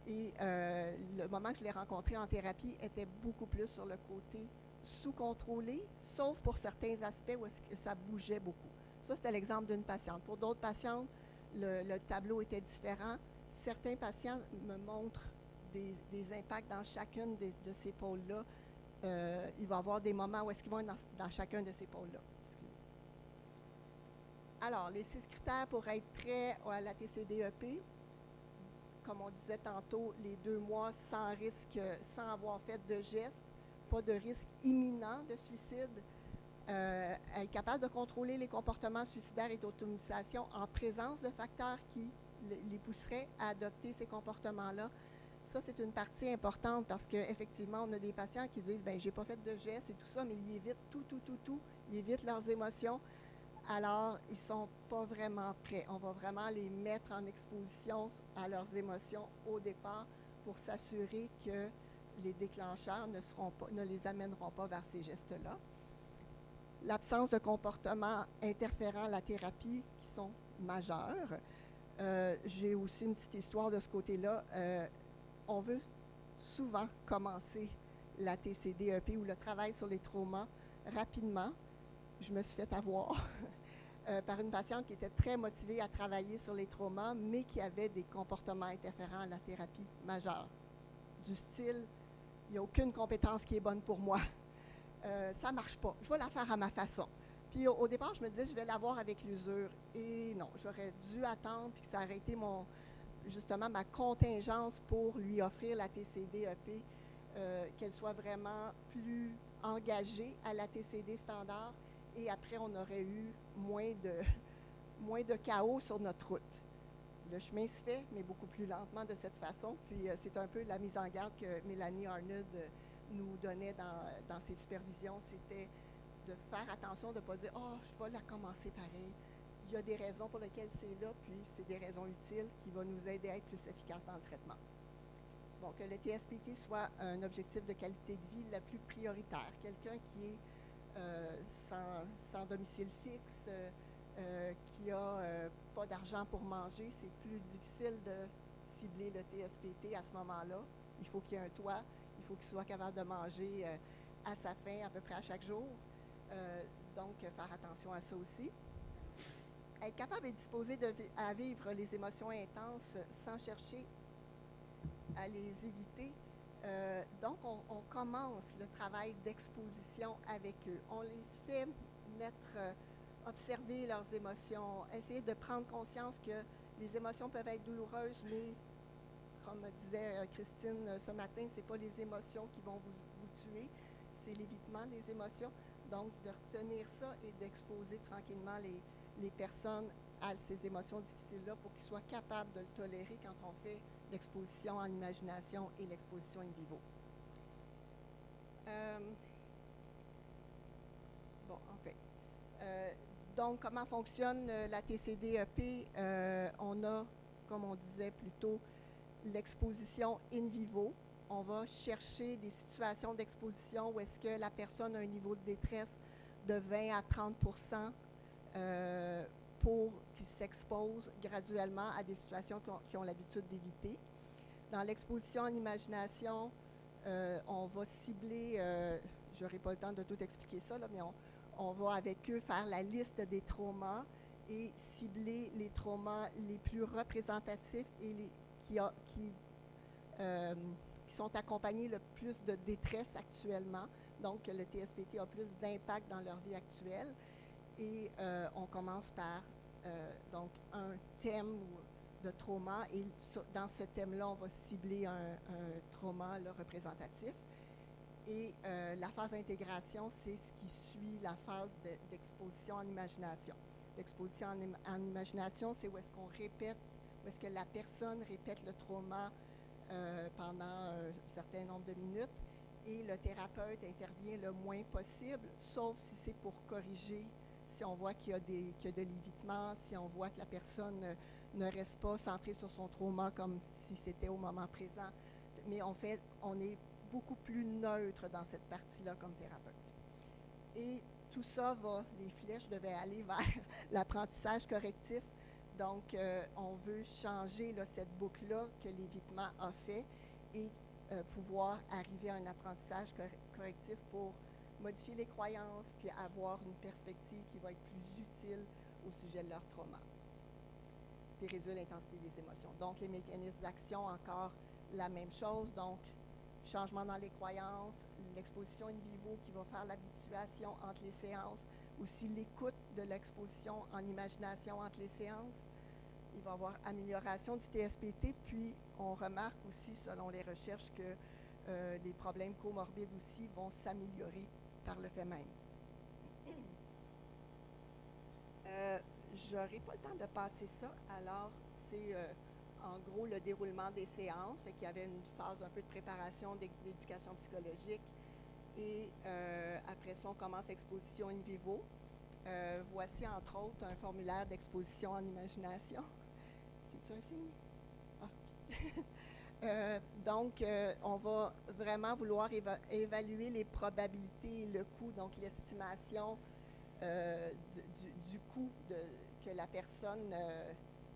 Et le moment que je l'ai rencontrée en thérapie était beaucoup plus sur le côté sous-contrôlé, sauf pour certains aspects où est-ce que ça bougeait beaucoup. Ça, c'était l'exemple d'une patiente. Pour d'autres patientes, le tableau était différent. Certains patients me montrent des impacts dans chacune de ces pôles-là. Il va y avoir des moments où est-ce qu'ils vont être dans chacun de ces pôles-là. Alors, les 6 critères pour être prêt à la TCD-EP, comme on disait tantôt, les 2 mois sans risque, sans avoir fait de gestes, pas de risque imminent de suicide, être capable de contrôler les comportements suicidaires et d'automutilation en présence de facteurs qui les pousseraient à adopter ces comportements-là. Ça, c'est une partie importante parce qu'effectivement, on a des patients qui disent « bien, j'ai pas fait de gestes et tout ça », mais ils évitent tout. Ils évitent leurs émotions. Alors, ils ne sont pas vraiment prêts. On va vraiment les mettre en exposition à leurs émotions au départ pour s'assurer que les déclencheurs ne les amèneront pas vers ces gestes-là. L'absence de comportements interférant la thérapie qui sont majeurs. J'ai aussi une petite histoire de ce côté-là. On veut souvent commencer la TCD-EP ou le travail sur les traumas rapidement. Je me suis fait avoir par une patiente qui était très motivée à travailler sur les traumas, mais qui avait des comportements interférents à la thérapie majeure. Du style, il n'y a aucune compétence qui est bonne pour moi. Ça ne marche pas. Je vais la faire à ma façon. Puis au départ, je me disais, je vais l'avoir avec l'usure. Et non, j'aurais dû attendre, puis que ça aurait été justement ma contingence pour lui offrir la TCD-EP, qu'elle soit vraiment plus engagée à la TCD standard. Et après, on aurait eu moins de chaos sur notre route. Le chemin se fait, mais beaucoup plus lentement de cette façon. Puis c'est un peu la mise en garde que Mélanie Arnold nous donnait dans ses supervisions. C'était de faire attention, de ne pas dire « Oh, je vais la commencer pareil ». Il y a des raisons pour lesquelles c'est là, puis c'est des raisons utiles qui vont nous aider à être plus efficaces dans le traitement. Bon, que le TSPT soit un objectif de qualité de vie le plus prioritaire. Quelqu'un qui est sans domicile fixe, qui n'a pas d'argent pour manger, c'est plus difficile de cibler le TSPT à ce moment-là. Il faut qu'il y ait un toit, il faut qu'il soit capable de manger à sa faim à peu près à chaque jour. Donc, faire attention à ça aussi. Être capable et disposé à vivre les émotions intenses sans chercher à les éviter. Donc, on commence le travail d'exposition avec eux. On les fait observer leurs émotions, essayer de prendre conscience que les émotions peuvent être douloureuses, mais comme disait Christine ce matin, ce n'est pas les émotions qui vont vous tuer, c'est l'évitement des émotions. Donc, de retenir ça et d'exposer tranquillement les personnes à ces émotions difficiles-là pour qu'ils soient capables de le tolérer quand on fait l'exposition en imagination et l'exposition in vivo. Donc, comment fonctionne la TCD-EP? On a, comme on disait plus tôt, l'exposition in vivo. on va chercher des situations d'exposition où est-ce que la personne a un niveau de détresse de 20 à 30 pour qu'ils s'exposent graduellement à des situations qu'ils ont l'habitude d'éviter. Dans l'exposition en imagination, on va cibler, je n'aurai pas le temps de tout expliquer ça, là, mais on va avec eux faire la liste des traumas et cibler les traumas les plus représentatifs et qui sont accompagnés le plus de détresse actuellement. Donc, le TSPT a plus d'impact dans leur vie actuelle. Et on commence par donc un thème de trauma. Et dans ce thème-là, on va cibler un trauma là, représentatif. Et la phase d'intégration, c'est ce qui suit la phase d'exposition en imagination. L'exposition en imagination, c'est où est-ce qu'on répète, où est-ce que la personne répète le trauma pendant un certain nombre de minutes et le thérapeute intervient le moins possible, sauf si c'est pour corriger, si on voit qu'il y a de l'évitement, si on voit que la personne ne reste pas centrée sur son trauma comme si c'était au moment présent. Mais on est beaucoup plus neutre dans cette partie-là comme thérapeute. Et tout ça les flèches devaient aller vers l'apprentissage correctif. Donc, on veut changer là, cette boucle-là que l'évitement a fait et pouvoir arriver à un apprentissage correctif pour modifier les croyances puis avoir une perspective qui va être plus utile au sujet de leur trauma. Puis réduire l'intensité des émotions. Donc, les mécanismes d'action, encore la même chose. Donc, changement dans les croyances, l'exposition in vivo qui va faire l'habituation entre les séances, aussi l'écoute de l'exposition en imagination entre les séances. Il va y avoir amélioration du TSPT, puis on remarque aussi, selon les recherches, que les problèmes comorbides aussi vont s'améliorer par le fait même. Je n'aurai pas le temps de passer ça, alors c'est en gros le déroulement des séances, qu'il y avait une phase un peu de préparation d'éducation psychologique et après ça on commence l'exposition in vivo. Voici entre autres un formulaire d'exposition en imagination. C'est-tu un signe? Ah. Donc, on va vraiment vouloir évaluer les probabilités et le coût, donc l'estimation du coût que la personne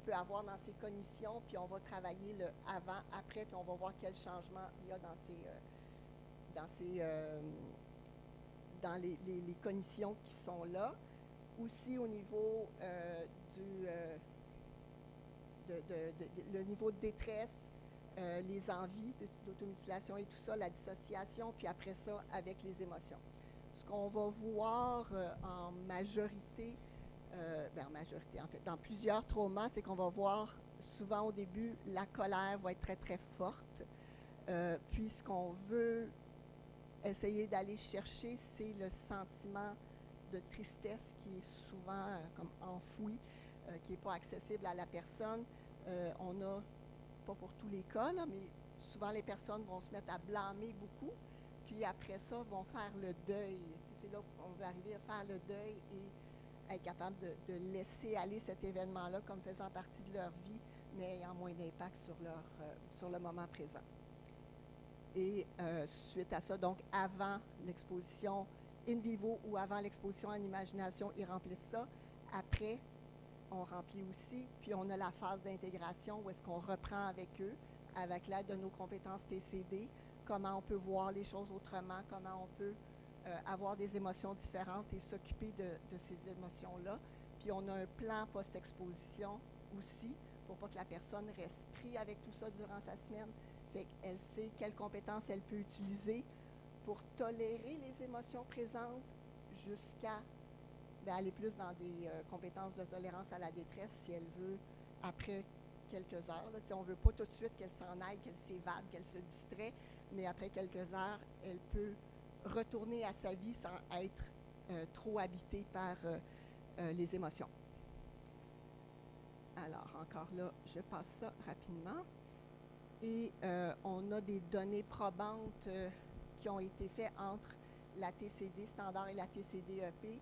peut avoir dans ses cognitions, puis on va travailler le avant, après, puis on va voir quel changement il y a dans les cognitions qui sont là. Aussi au niveau le niveau de détresse, les envies d'automutilation et tout ça, la dissociation, puis après ça, avec les émotions. Ce qu'on va voir en majorité, en fait, dans plusieurs traumas, c'est qu'on va voir souvent au début, la colère va être très, très forte. Puis ce qu'on veut essayer d'aller chercher, c'est le sentiment de tristesse qui est souvent comme enfoui, qui n'est pas accessible à la personne. On a, pas pour tous les cas, là, mais souvent les personnes vont se mettre à blâmer beaucoup, puis après ça, vont faire le deuil. C'est là qu'on veut arriver à faire le deuil et être capable de laisser aller cet événement-là comme faisant partie de leur vie, mais ayant moins d'impact sur le moment présent. Et suite à ça, donc avant l'exposition in vivo ou avant l'exposition en imagination, ils remplissent ça. Après, on remplit aussi, puis on a la phase d'intégration où est-ce qu'on reprend avec eux, avec l'aide de nos compétences TCD, comment on peut voir les choses autrement, comment on peut avoir des émotions différentes et s'occuper de ces émotions-là. Puis on a un plan post-exposition aussi, pour pas que la personne reste prise avec tout ça durant sa semaine. Fait qu'elle sait quelles compétences elle peut utiliser pour tolérer les émotions présentes jusqu'à aller plus dans des compétences de tolérance à la détresse si elle veut après quelques heures. Là, si on ne veut pas tout de suite qu'elle s'en aille, qu'elle s'évade, qu'elle se distrait, mais après quelques heures, elle peut retourner à sa vie sans être trop habitée par les émotions. Alors, encore là, je passe ça rapidement. Et on a des données probantes qui ont été faites entre la TCD standard et la TCD-EP.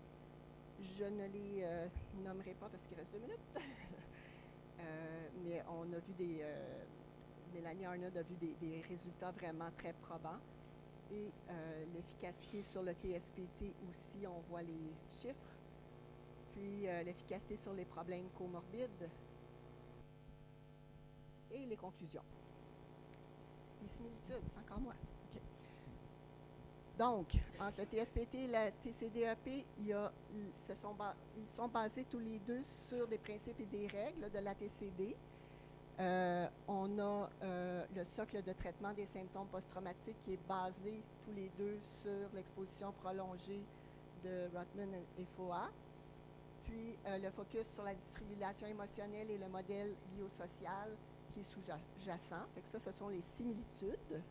Je ne les nommerai pas parce qu'il reste 2 minutes. Mais on a vu Mélanie Arnaud a vu des résultats vraiment très probants. Et l'efficacité sur le TSPT aussi, on voit les chiffres. Puis l'efficacité sur les problèmes comorbides. Et les conclusions. Les similitudes, c'est encore moi. Okay. Donc, entre le TSPT et la TCDEP, ils sont basés tous les deux sur des principes et des règles de la TCD. On a le socle de traitement des symptômes post-traumatiques qui est basé tous les deux sur l'exposition prolongée de Rotman et FOA. Puis le focus sur la dysrégulation émotionnelle et le modèle biosocial qui est sous-jacent. Ce sont les similitudes.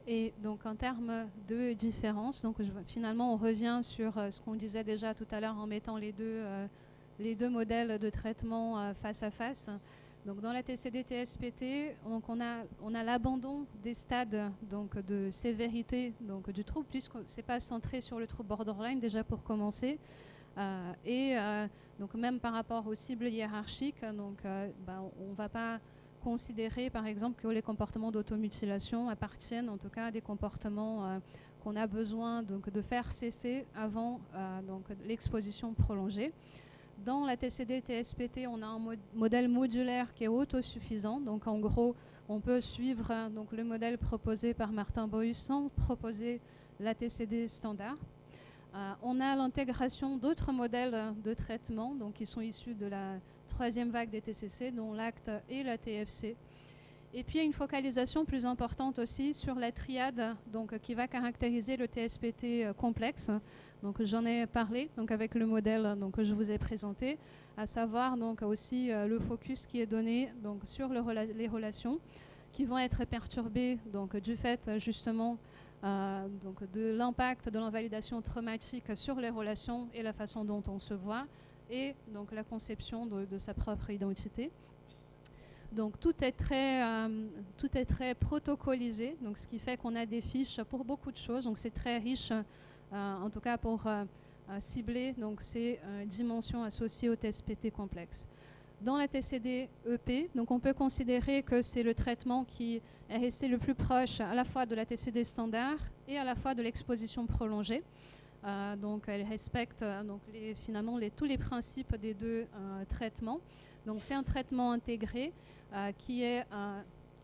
Et donc en termes de différence, donc finalement on revient sur ce qu'on disait déjà tout à l'heure en mettant les deux modèles de traitement face à face. Donc dans la TCD-TSPT, donc on a l'abandon des stades donc de sévérité donc du trouble, puisque c'est pas centré sur le trouble borderline déjà pour commencer. Donc même par rapport aux cibles hiérarchiques, donc on ne va pas considérer par exemple que les comportements d'automutilation appartiennent en tout cas à des comportements qu'on a besoin donc, de faire cesser avant donc, l'exposition prolongée. Dans la TCD-TSPT, on a un modèle modulaire qui est autosuffisant. Donc en gros, on peut suivre donc, le modèle proposé par Martin Bohus sans proposer la TCD standard. On a l'intégration d'autres modèles de traitement donc, qui sont issus de la troisième vague des TCC, dont l'ACT et la TFC. Et puis, il y a une focalisation plus importante aussi sur la triade donc, qui va caractériser le TSPT complexe. Donc, j'en ai parlé donc, avec le modèle donc, que je vous ai présenté, à savoir donc, aussi le focus qui est donné donc, sur les relations qui vont être perturbées donc, du fait justement donc de l'impact de l'invalidation traumatique sur les relations et la façon dont on se voit et donc la conception de sa propre identité. Donc tout est très protocolisé, donc ce qui fait qu'on a des fiches pour beaucoup de choses. Donc c'est très riche, en tout cas pour cibler donc ces dimensions associées au TSPT complexe. Dans la TCD-EP, donc on peut considérer que c'est le traitement qui est resté le plus proche à la fois de la TCD standard et à la fois de l'exposition prolongée. Donc elle respecte donc finalement tous les principes des deux traitements. Donc c'est un traitement intégré qui est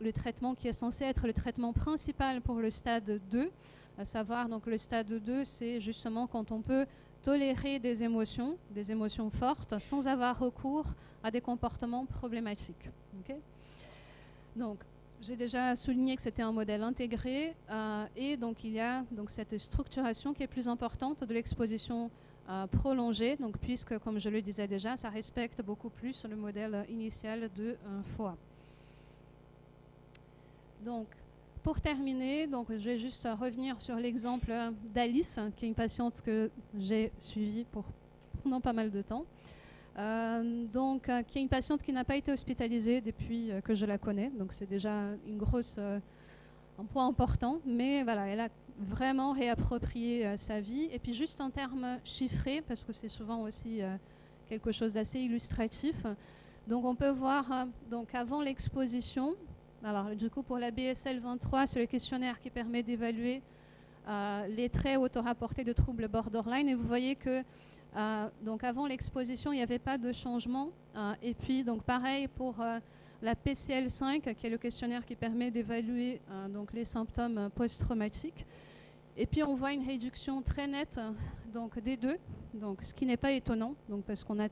le traitement qui est censé être le traitement principal pour le stade 2, à savoir donc le stade 2, c'est justement quand on peut tolérer des émotions fortes sans avoir recours à des comportements problématiques. Okay. Donc, j'ai déjà souligné que c'était un modèle intégré et donc il y a donc, cette structuration qui est plus importante de l'exposition prolongée, donc, puisque, comme je le disais déjà, ça respecte beaucoup plus le modèle initial de FOA. Donc, pour terminer, donc, je vais juste revenir sur l'exemple d'Alice, qui est une patiente que j'ai suivie pendant pas mal de temps. Qui est une patiente qui n'a pas été hospitalisée depuis que je la connais. Donc c'est déjà un point important. Mais voilà, elle a vraiment réapproprié sa vie. Et puis juste en termes chiffrés, parce que c'est souvent aussi quelque chose d'assez illustratif. Donc on peut voir, donc avant l'exposition, alors du coup pour la BSL 23, c'est le questionnaire qui permet d'évaluer les traits autorapportés de troubles borderline. Et vous voyez que donc avant l'exposition, il n'y avait pas de changement. Et puis, donc pareil pour la PCL5, qui est le questionnaire qui permet d'évaluer donc les symptômes post-traumatiques. Et puis, on voit une réduction très nette donc, des deux, donc, ce qui n'est pas étonnant, donc, parce qu'on a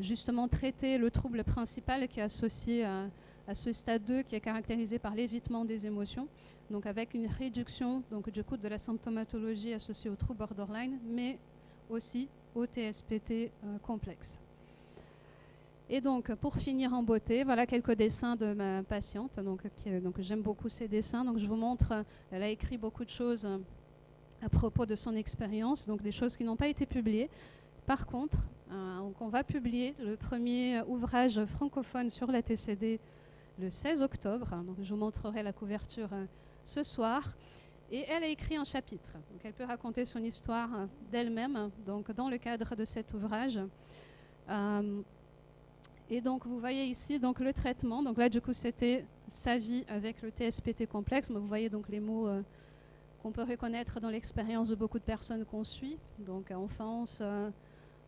justement traité le trouble principal qui est associé à ce stade 2 qui est caractérisé par l'évitement des émotions, donc avec une réduction donc, du coût de la symptomatologie associée au trouble borderline, mais aussi au TSPT complexe. Et donc, pour finir en beauté, voilà quelques dessins de ma patiente. Donc j'aime beaucoup ses dessins. Donc, je vous montre, elle a écrit beaucoup de choses à propos de son expérience, donc des choses qui n'ont pas été publiées. Par contre, on va publier le premier ouvrage francophone sur la TCD le 16 octobre. Donc, je vous montrerai la couverture ce soir. Et elle a écrit un chapitre. Donc, elle peut raconter son histoire d'elle-même donc, dans le cadre de cet ouvrage. Et donc, vous voyez ici donc, le traitement. Donc là, du coup, c'était sa vie avec le TSPT complexe. Mais vous voyez donc les mots qu'on peut reconnaître dans l'expérience de beaucoup de personnes qu'on suit. Donc, enfance,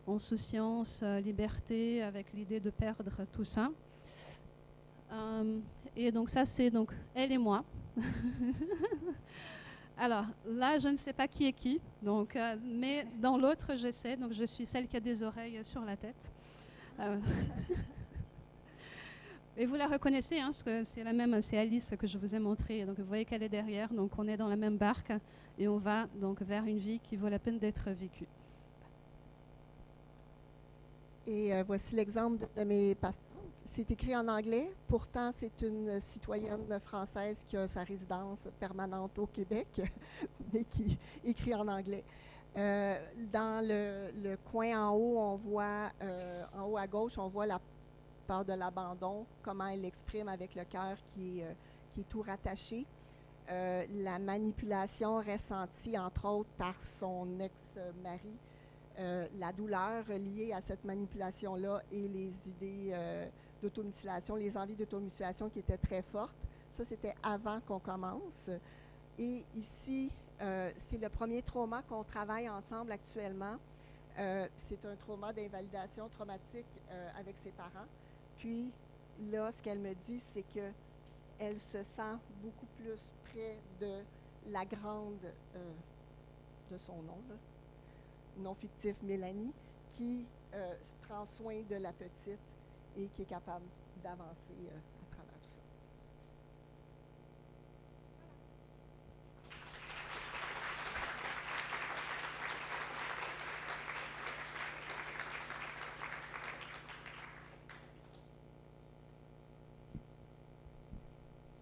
insouciance, liberté, avec l'idée de perdre tout ça. Et donc, ça, c'est donc elle et moi. Alors, là, je ne sais pas qui est qui. Donc, mais dans l'autre, je sais. Donc, je suis celle qui a des oreilles sur la tête. Et vous la reconnaissez, hein, parce que c'est la même, c'est Alice que je vous ai montrée. Donc vous voyez qu'elle est derrière. Donc on est dans la même barque et on va donc vers une vie qui vaut la peine d'être vécue. Et voici l'exemple de mes patients. C'est écrit en anglais. Pourtant, c'est une citoyenne française qui a sa résidence permanente au Québec, mais qui écrit en anglais. Dans le coin en haut, on voit, en haut à gauche, on voit la peur de l'abandon, comment elle l'exprime avec le cœur qui est tout rattaché. La manipulation ressentie, entre autres, par son ex-mari, la douleur liée à cette manipulation-là et les idées d'automutilation, les envies d'automutilation qui étaient très fortes. Ça, c'était avant qu'on commence. Et ici, c'est le premier trauma qu'on travaille ensemble actuellement. C'est un trauma d'invalidation traumatique avec ses parents. Puis là, ce qu'elle me dit, c'est qu'elle se sent beaucoup plus près de la grande de son nom, là, non fictif Mélanie, qui prend soin de la petite et qui est capable d'avancer à travers tout ça.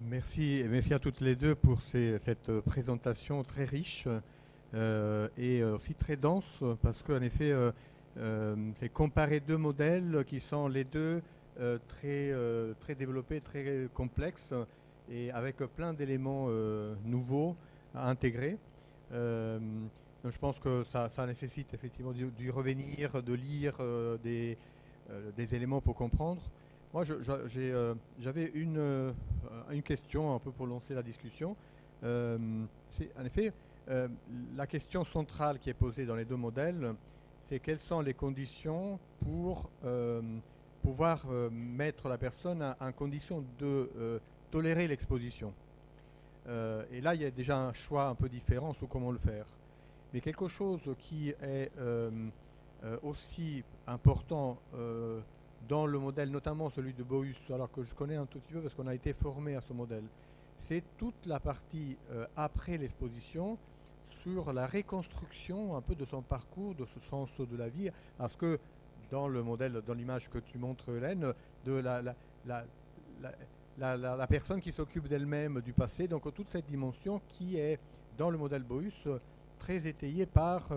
Merci, merci à toutes les deux pour cette présentation très riche et aussi très dense, parce qu'en effet, c'est comparer deux modèles qui sont les deux très développés, très complexes, et avec plein d'éléments nouveaux à intégrer. Donc je pense que ça nécessite effectivement d'y revenir, de lire des éléments pour comprendre. Moi, j'avais une question un peu pour lancer la discussion. C'est en effet la question centrale qui est posée dans les deux modèles, c'est quelles sont les conditions pour pouvoir mettre la personne en condition de tolérer l'exposition. Et là, il y a déjà un choix un peu différent sur comment le faire. Mais quelque chose qui est aussi important dans le modèle, notamment celui de Bohus, alors que je connais un tout petit peu parce qu'on a été formé à ce modèle, c'est toute la partie après l'exposition sur la reconstruction un peu de son parcours, de ce sens de la vie, parce que dans le modèle, dans l'image que tu montres, Hélène, de la personne qui s'occupe d'elle-même du passé, donc toute cette dimension qui est dans le modèle Bohus très étayée par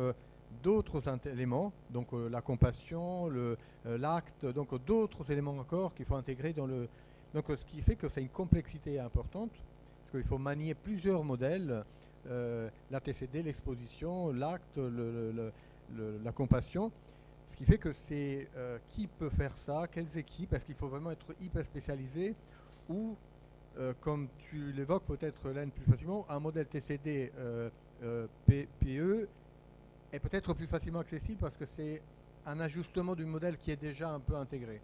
d'autres éléments, donc la compassion, l'acte, donc d'autres éléments encore qu'il faut intégrer dans le... Donc ce qui fait que c'est une complexité importante, parce qu'il faut manier plusieurs modèles, la TCD, l'exposition, l'acte, la compassion, ce qui fait que c'est qui peut faire ça, quelles équipes, est-ce qu'il faut vraiment être hyper spécialisé, ou comme tu l'évoques peut-être, Hélène, plus facilement, un modèle TCD PE est peut-être plus facilement accessible parce que c'est un ajustement du modèle qui est déjà un peu intégré.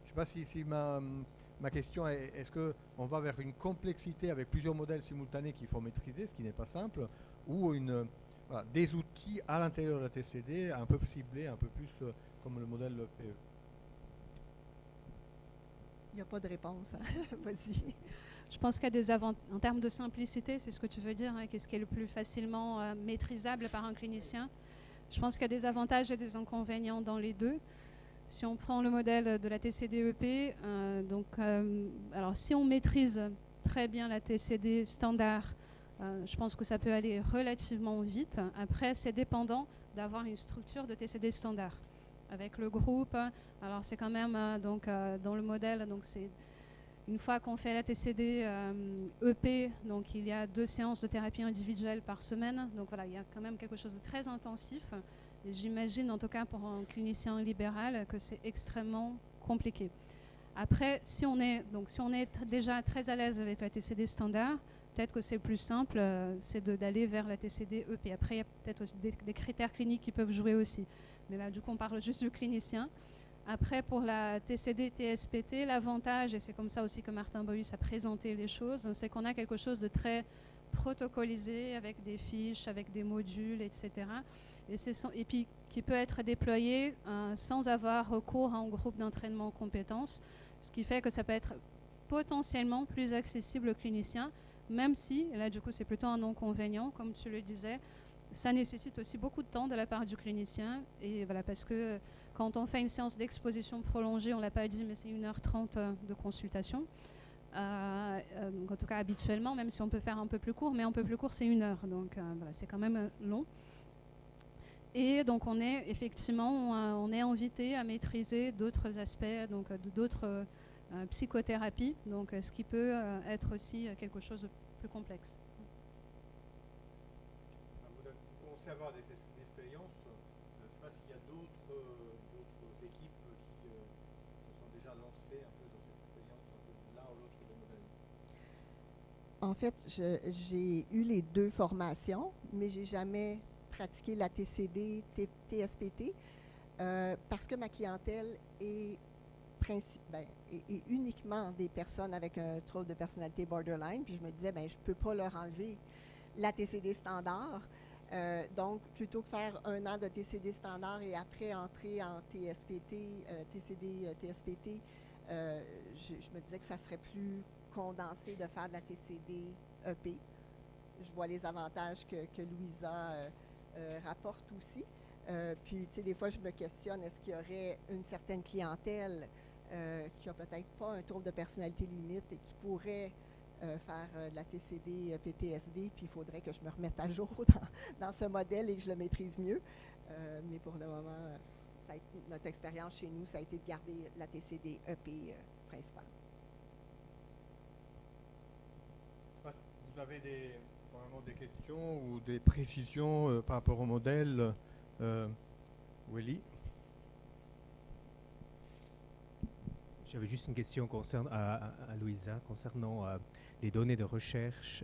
Je ne sais pas si ma question est, est-ce qu'on va vers une complexité avec plusieurs modèles simultanés qu'il faut maîtriser, ce qui n'est pas simple, ou voilà, des outils à l'intérieur de la TCD un peu ciblés, un peu plus comme le modèle PE. Il n'y a pas de réponse. Hein? Vas-y. Je pense qu'il y a des avantages, en termes de simplicité, c'est ce que tu veux dire, hein, qu'est-ce qui est le plus facilement maîtrisable par un clinicien. Je pense qu'il y a des avantages et des inconvénients dans les deux. Si on prend le modèle de la TCD-EP, alors si on maîtrise très bien la TCD standard, je pense que ça peut aller relativement vite. Après, c'est dépendant d'avoir une structure de TCD standard. Avec le groupe, alors c'est quand même dans le modèle, donc c'est une fois qu'on fait la TCD EP, donc il y a 2 séances de thérapie individuelle par semaine. Donc voilà, il y a quand même quelque chose de très intensif. Et j'imagine, en tout cas pour un clinicien libéral, que c'est extrêmement compliqué. Après, si on est déjà très à l'aise avec la TCD standard, peut-être que c'est plus simple, c'est d'aller vers la TCD EP. Après, il y a peut-être aussi des critères cliniques qui peuvent jouer aussi. Mais là, du coup, on parle juste du clinicien. Après, pour la TCD TSPT, l'avantage, et c'est comme ça aussi que Martin Boyus a présenté les choses, c'est qu'on a quelque chose de très protocolisé, avec des fiches, avec des modules, etc. Et puis qui peut être déployé sans avoir recours à un groupe d'entraînement compétences, ce qui fait que ça peut être potentiellement plus accessible aux cliniciens, même si, et là du coup c'est plutôt un inconvénient, comme tu le disais, ça nécessite aussi beaucoup de temps de la part du clinicien, et voilà, parce que quand on fait une séance d'exposition prolongée, on ne l'a pas dit, mais c'est 1h30 de consultation. Donc en tout cas habituellement, même si on peut faire un peu plus court, mais un peu plus court c'est 1 heure, donc voilà, c'est quand même long. Et donc on est effectivement, on est invité à maîtriser d'autres aspects, donc d'autres psychothérapies, donc ce qui peut être aussi quelque chose de plus complexe. Vous pensez avoir des expériences, je ne sais pas s'il y a d'autres équipes qui se sont déjà lancées un peu dans cette expérience, un peu l'un ou l'autre des modèles. En fait, j'ai eu les 2 formations, mais j'ai jamais pratiqué la TCD, TSPT, parce que ma clientèle est uniquement des personnes avec un trouble de personnalité borderline, puis je me disais, je ne peux pas leur enlever la TCD standard. Donc, plutôt que faire 1 an de TCD standard et après entrer en TSPT, TCD, TSPT, je me disais que ça serait plus condensé de faire de la TCD EP. Je vois les avantages que Louisa rapporte aussi. Puis, tu sais, des fois, je me questionne, est-ce qu'il y aurait une certaine clientèle qui n'a peut-être pas un trouble de personnalité limite et qui pourrait faire de la TCD PTSD, puis il faudrait que je me remette à jour dans ce modèle et que je le maîtrise mieux. Mais pour le moment, notre expérience chez nous, ça a été de garder la TCD EP principale. Vous avez vraiment des questions ou des précisions par rapport au modèle, Willy? J'avais juste une question à Louisa concernant les données de recherche,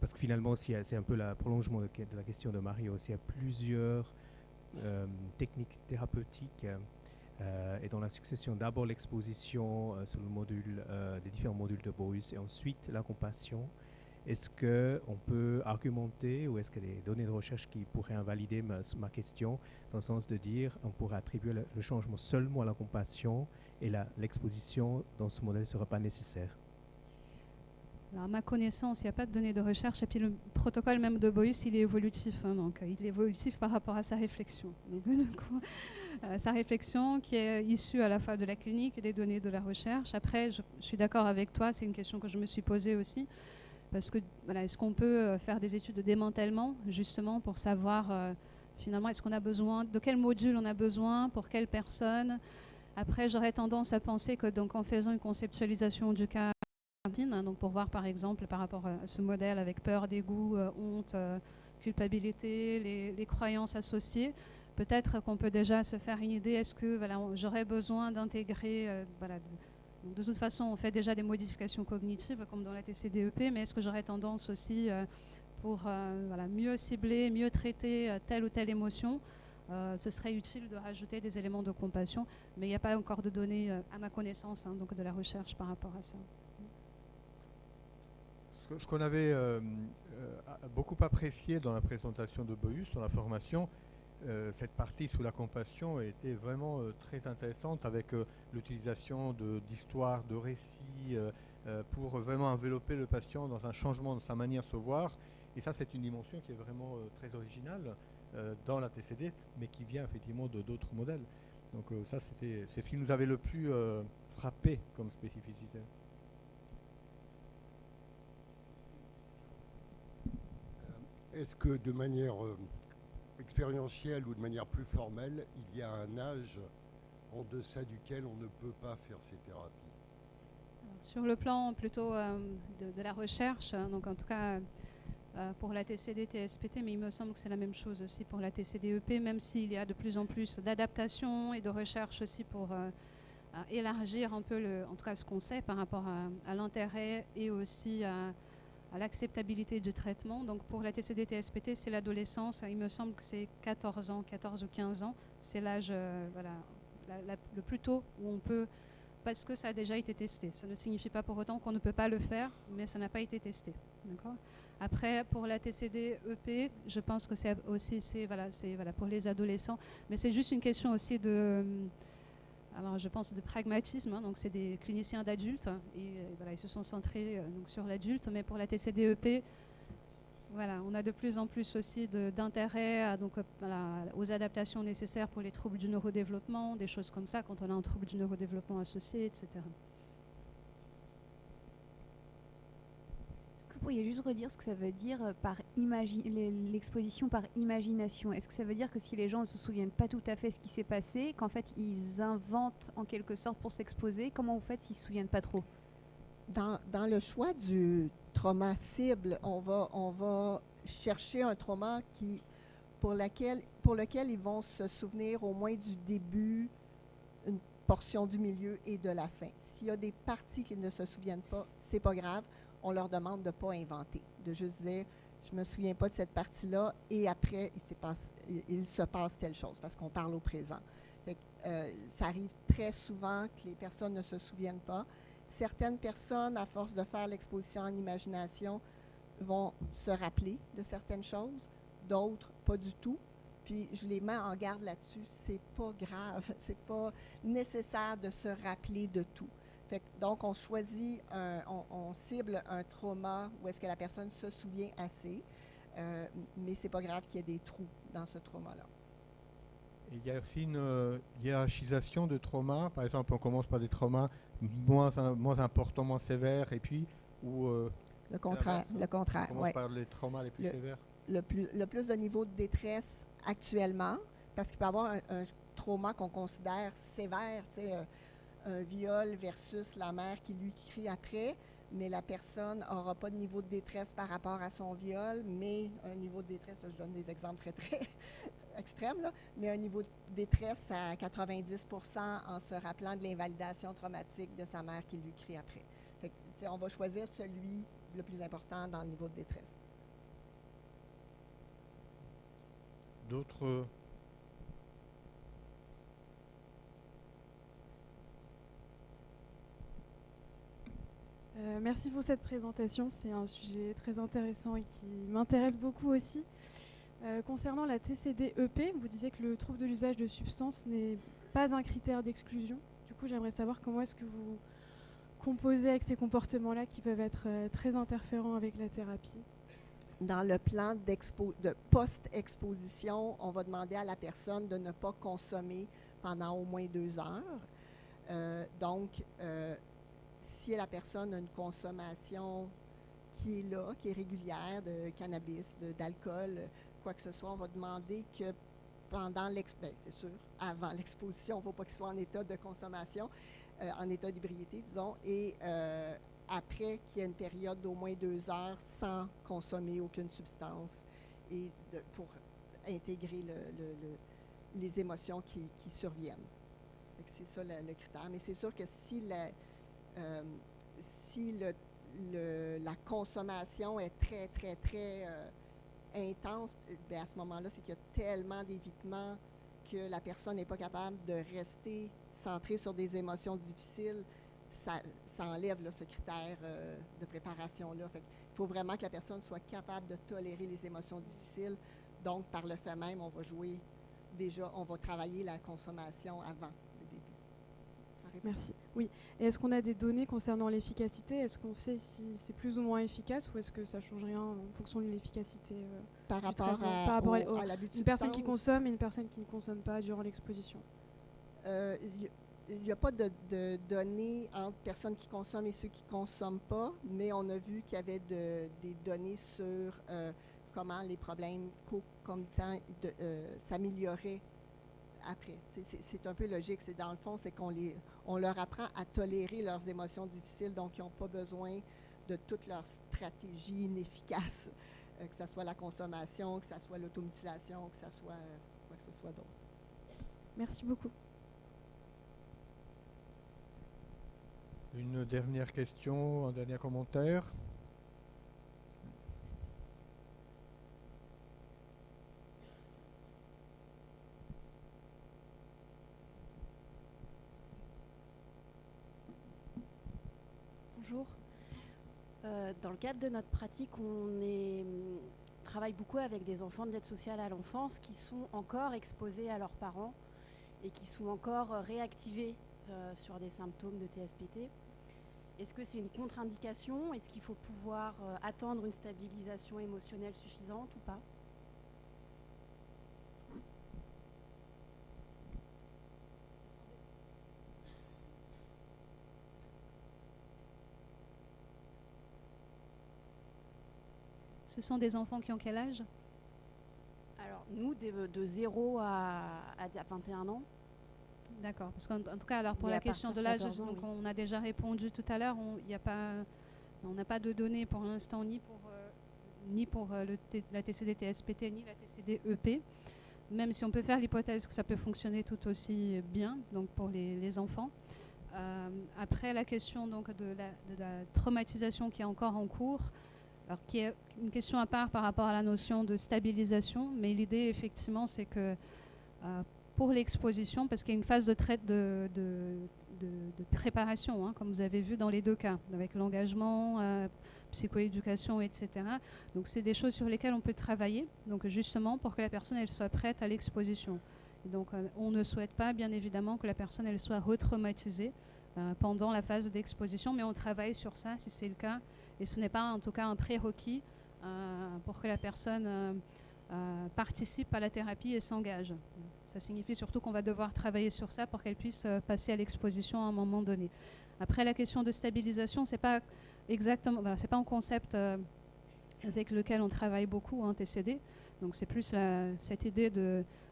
parce que finalement, c'est un peu le prolongement de la question de Mario. Il y a plusieurs techniques thérapeutiques et dans la succession, d'abord l'exposition sur le module, des différents modules de Boyus et ensuite la compassion. Est-ce qu'on peut argumenter ou est-ce qu'il y a des données de recherche qui pourraient invalider ma question dans le sens de dire on pourrait attribuer le changement seulement à la compassion et l'exposition dans ce modèle ne serait pas nécessaire? Alors, à ma connaissance, il n'y a pas de données de recherche et puis le protocole même de Boyus, il est évolutif, donc il est évolutif par rapport à sa réflexion. Donc, du coup, sa réflexion qui est issue à la fois de la clinique et des données de la recherche. Après, je suis d'accord avec toi, c'est une question que je me suis posée aussi. Parce que, voilà, est-ce qu'on peut faire des études de démantèlement, justement, pour savoir, finalement, est-ce qu'on a besoin, de quel module on a besoin, pour quelle personne. Après, j'aurais tendance à penser que, donc, en faisant une conceptualisation du cas, donc pour voir, par exemple, par rapport à ce modèle avec peur, dégoût, honte, culpabilité, les croyances associées, peut-être qu'on peut déjà se faire une idée, est-ce que voilà, j'aurais besoin d'intégrer, voilà, de toute façon, on fait déjà des modifications cognitives comme dans la TCD-EP, mais est-ce que j'aurais tendance aussi pour voilà, mieux cibler, mieux traiter telle ou telle émotion, ce serait utile de rajouter des éléments de compassion, mais il n'y a pas encore de données à ma connaissance, donc de la recherche par rapport à ça. Ce qu'on avait beaucoup apprécié dans la présentation de Boyus, dans la formation, cette partie sous la compassion était vraiment très intéressante avec l'utilisation d'histoires, de récits pour vraiment envelopper le patient dans un changement de sa manière de se voir. Et ça, c'est une dimension qui est vraiment très originale dans la TCD, mais qui vient effectivement de d'autres modèles. Donc ça, c'est ce qui nous avait le plus frappé comme spécificité. Est-ce que de manière expérientielle ou de manière plus formelle, il y a un âge en deçà duquel on ne peut pas faire ces thérapies? Sur le plan plutôt de la recherche, donc en tout cas pour la TCD, TSPT, mais il me semble que c'est la même chose aussi pour la TCD-EP, même s'il y a de plus en plus d'adaptations et de recherche aussi pour élargir un peu, en tout cas ce qu'on sait par rapport à l'intérêt et aussi à l'acceptabilité du traitement. Donc pour la TCD-TSPT, c'est l'adolescence. Il me semble que c'est 14 ans, 14 ou 15 ans. C'est l'âge le plus tôt où on peut, parce que ça a déjà été testé. Ça ne signifie pas pour autant qu'on ne peut pas le faire, mais ça n'a pas été testé. D'accord ? Après, pour la TCD-EP, je pense que c'est aussi pour les adolescents. Mais c'est juste une question aussi alors je pense de pragmatisme, hein, donc c'est des cliniciens d'adultes ils se sont centrés donc sur l'adulte, mais pour la TCD-EP, on a de plus en plus aussi d'intérêt aux adaptations nécessaires pour les troubles du neurodéveloppement, des choses comme ça, quand on a un trouble du neurodéveloppement associé, etc. Vous pourriez juste redire ce que ça veut dire par l'exposition par imagination. Est-ce que ça veut dire que si les gens ne se souviennent pas tout à fait ce qui s'est passé, qu'en fait ils inventent en quelque sorte pour s'exposer? Comment vous faites s'ils ne se souviennent pas trop? Dans le choix du trauma cible, on va chercher un trauma pour lequel ils vont se souvenir au moins du début, une portion du milieu et de la fin. S'il y a des parties qu'ils ne se souviennent pas, c'est pas grave. On leur demande de ne pas inventer, de juste dire « je ne me souviens pas de cette partie-là » et après, il se passe telle chose parce qu'on parle au présent. Ça arrive très souvent que les personnes ne se souviennent pas. Certaines personnes, à force de faire l'exposition en imagination, vont se rappeler de certaines choses, d'autres pas du tout. Puis je les mets en garde là-dessus, c'est pas grave, c'est pas nécessaire de se rappeler de tout. Donc, on choisit, on cible un trauma où est-ce que la personne se souvient assez, mais c'est pas grave qu'il y ait des trous dans ce trauma-là. Et il y a aussi une hiérarchisation de traumas. Par exemple, on commence par des traumas moins importants, moins sévères, et puis le contraire, on commence par les traumas les plus sévères. Le plus de niveau de détresse actuellement, parce qu'il peut y avoir un trauma qu'on considère sévère, tu sais, un viol versus la mère qui crie après, mais la personne n'aura pas de niveau de détresse par rapport à son viol, mais un niveau de détresse, je donne des exemples très, très extrêmes, là, mais un niveau de détresse à 90% en se rappelant de l'invalidation traumatique de sa mère qui lui crie après. Fait que, on va choisir celui le plus important dans le niveau de détresse. D'autres... Merci pour cette présentation, c'est un sujet très intéressant et qui m'intéresse beaucoup aussi. Concernant la TCD-EP, vous disiez que le trouble de l'usage de substances n'est pas un critère d'exclusion. Du coup, j'aimerais savoir comment est-ce que vous composez avec ces comportements-là qui peuvent être très interférents avec la thérapie. Dans le plan de post-exposition, on va demander à la personne de ne pas consommer pendant au moins 2 heures. Si la personne a une consommation qui est là, qui est régulière de cannabis, d'alcool, quoi que ce soit, on va demander que pendant c'est sûr, avant l'exposition, il ne faut pas qu'il soit en état de consommation, en état d'ébriété, disons, et après qu'il y ait une période d'au moins 2 heures sans consommer aucune substance et pour intégrer les émotions qui surviennent. C'est ça le critère. Mais c'est sûr que si la consommation est très, très, très intense, bien à ce moment-là, c'est qu'il y a tellement d'évitement que la personne n'est pas capable de rester centrée sur des émotions difficiles. Ça enlève là, ce critère de préparation-là. Il faut vraiment que la personne soit capable de tolérer les émotions difficiles. Donc, par le fait même, on va travailler la consommation avant le début. Merci. Oui. Et est-ce qu'on a des données concernant l'efficacité? Est-ce qu'on sait si c'est plus ou moins efficace ou est-ce que ça ne change rien en fonction de l'efficacité par rapport à l'abus de substance? Une personne qui consomme et une personne qui ne consomme pas durant l'exposition. Il n'y a pas de données entre personnes qui consomment et ceux qui ne consomment pas, mais on a vu qu'il y avait des données sur comment les problèmes concomitants s'amélioraient après. C'est un peu logique. Dans le fond, c'est qu'on leur apprend à tolérer leurs émotions difficiles, donc ils n'ont pas besoin de toutes leurs stratégies inefficaces, que ce soit la consommation, que ce soit l'automutilation, que ce soit quoi que ce soit d'autre. Merci beaucoup. Une dernière question, un dernier commentaire. Bonjour. Dans le cadre de notre pratique, travaille beaucoup avec des enfants de l'aide sociale à l'enfance qui sont encore exposés à leurs parents et qui sont encore réactivés sur des symptômes de TSPT. Est-ce que c'est une contre-indication? Est-ce qu'il faut pouvoir attendre une stabilisation émotionnelle suffisante ou pas? Ce sont des enfants qui ont quel âge? Alors, nous, de 0 à 21 ans. D'accord, parce qu'en tout cas, alors pour Mais la à question de partir de l'âge, 14 ans, donc oui. on a déjà répondu tout à l'heure, on n'a pas de données pour l'instant ni pour la TCD TSPT ni la TCD EP, même si on peut faire l'hypothèse que ça peut fonctionner tout aussi bien donc pour les enfants. Après, la question donc, de la traumatisation qui est encore en cours, alors, qui est une question à part par rapport à la notion de stabilisation, mais l'idée effectivement c'est que pour l'exposition, parce qu'il y a une phase de préparation, hein, comme vous avez vu dans les deux cas, avec l'engagement, psychoéducation, etc. Donc c'est des choses sur lesquelles on peut travailler, donc justement pour que la personne elle soit prête à l'exposition. Donc on ne souhaite pas bien évidemment que la personne elle soit retraumatisée pendant la phase d'exposition, mais on travaille sur ça si c'est le cas, et ce n'est pas en tout cas un prérequis pour que la personne participe à la thérapie et s'engage. Ça signifie surtout qu'on va devoir travailler sur ça pour qu'elle puisse passer à l'exposition à un moment donné. Après, la question de stabilisation, c'est pas exactement, voilà, c'est pas un concept avec lequel on travaille beaucoup en TCD. Donc c'est plus cette idée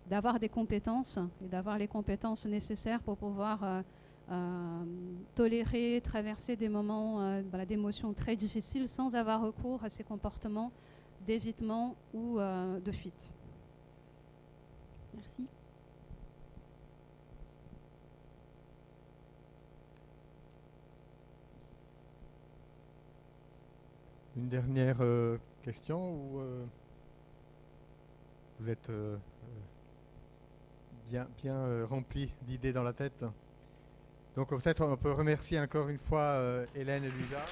d'avoir des compétences et d'avoir les compétences nécessaires pour pouvoir tolérer, traverser des moments d'émotions très difficiles sans avoir recours à ces comportements d'évitement ou de fuite. Merci. Une dernière question ou vous êtes bien rempli d'idées dans la tête? Donc peut-être on peut remercier encore une fois Hélène et Louisa.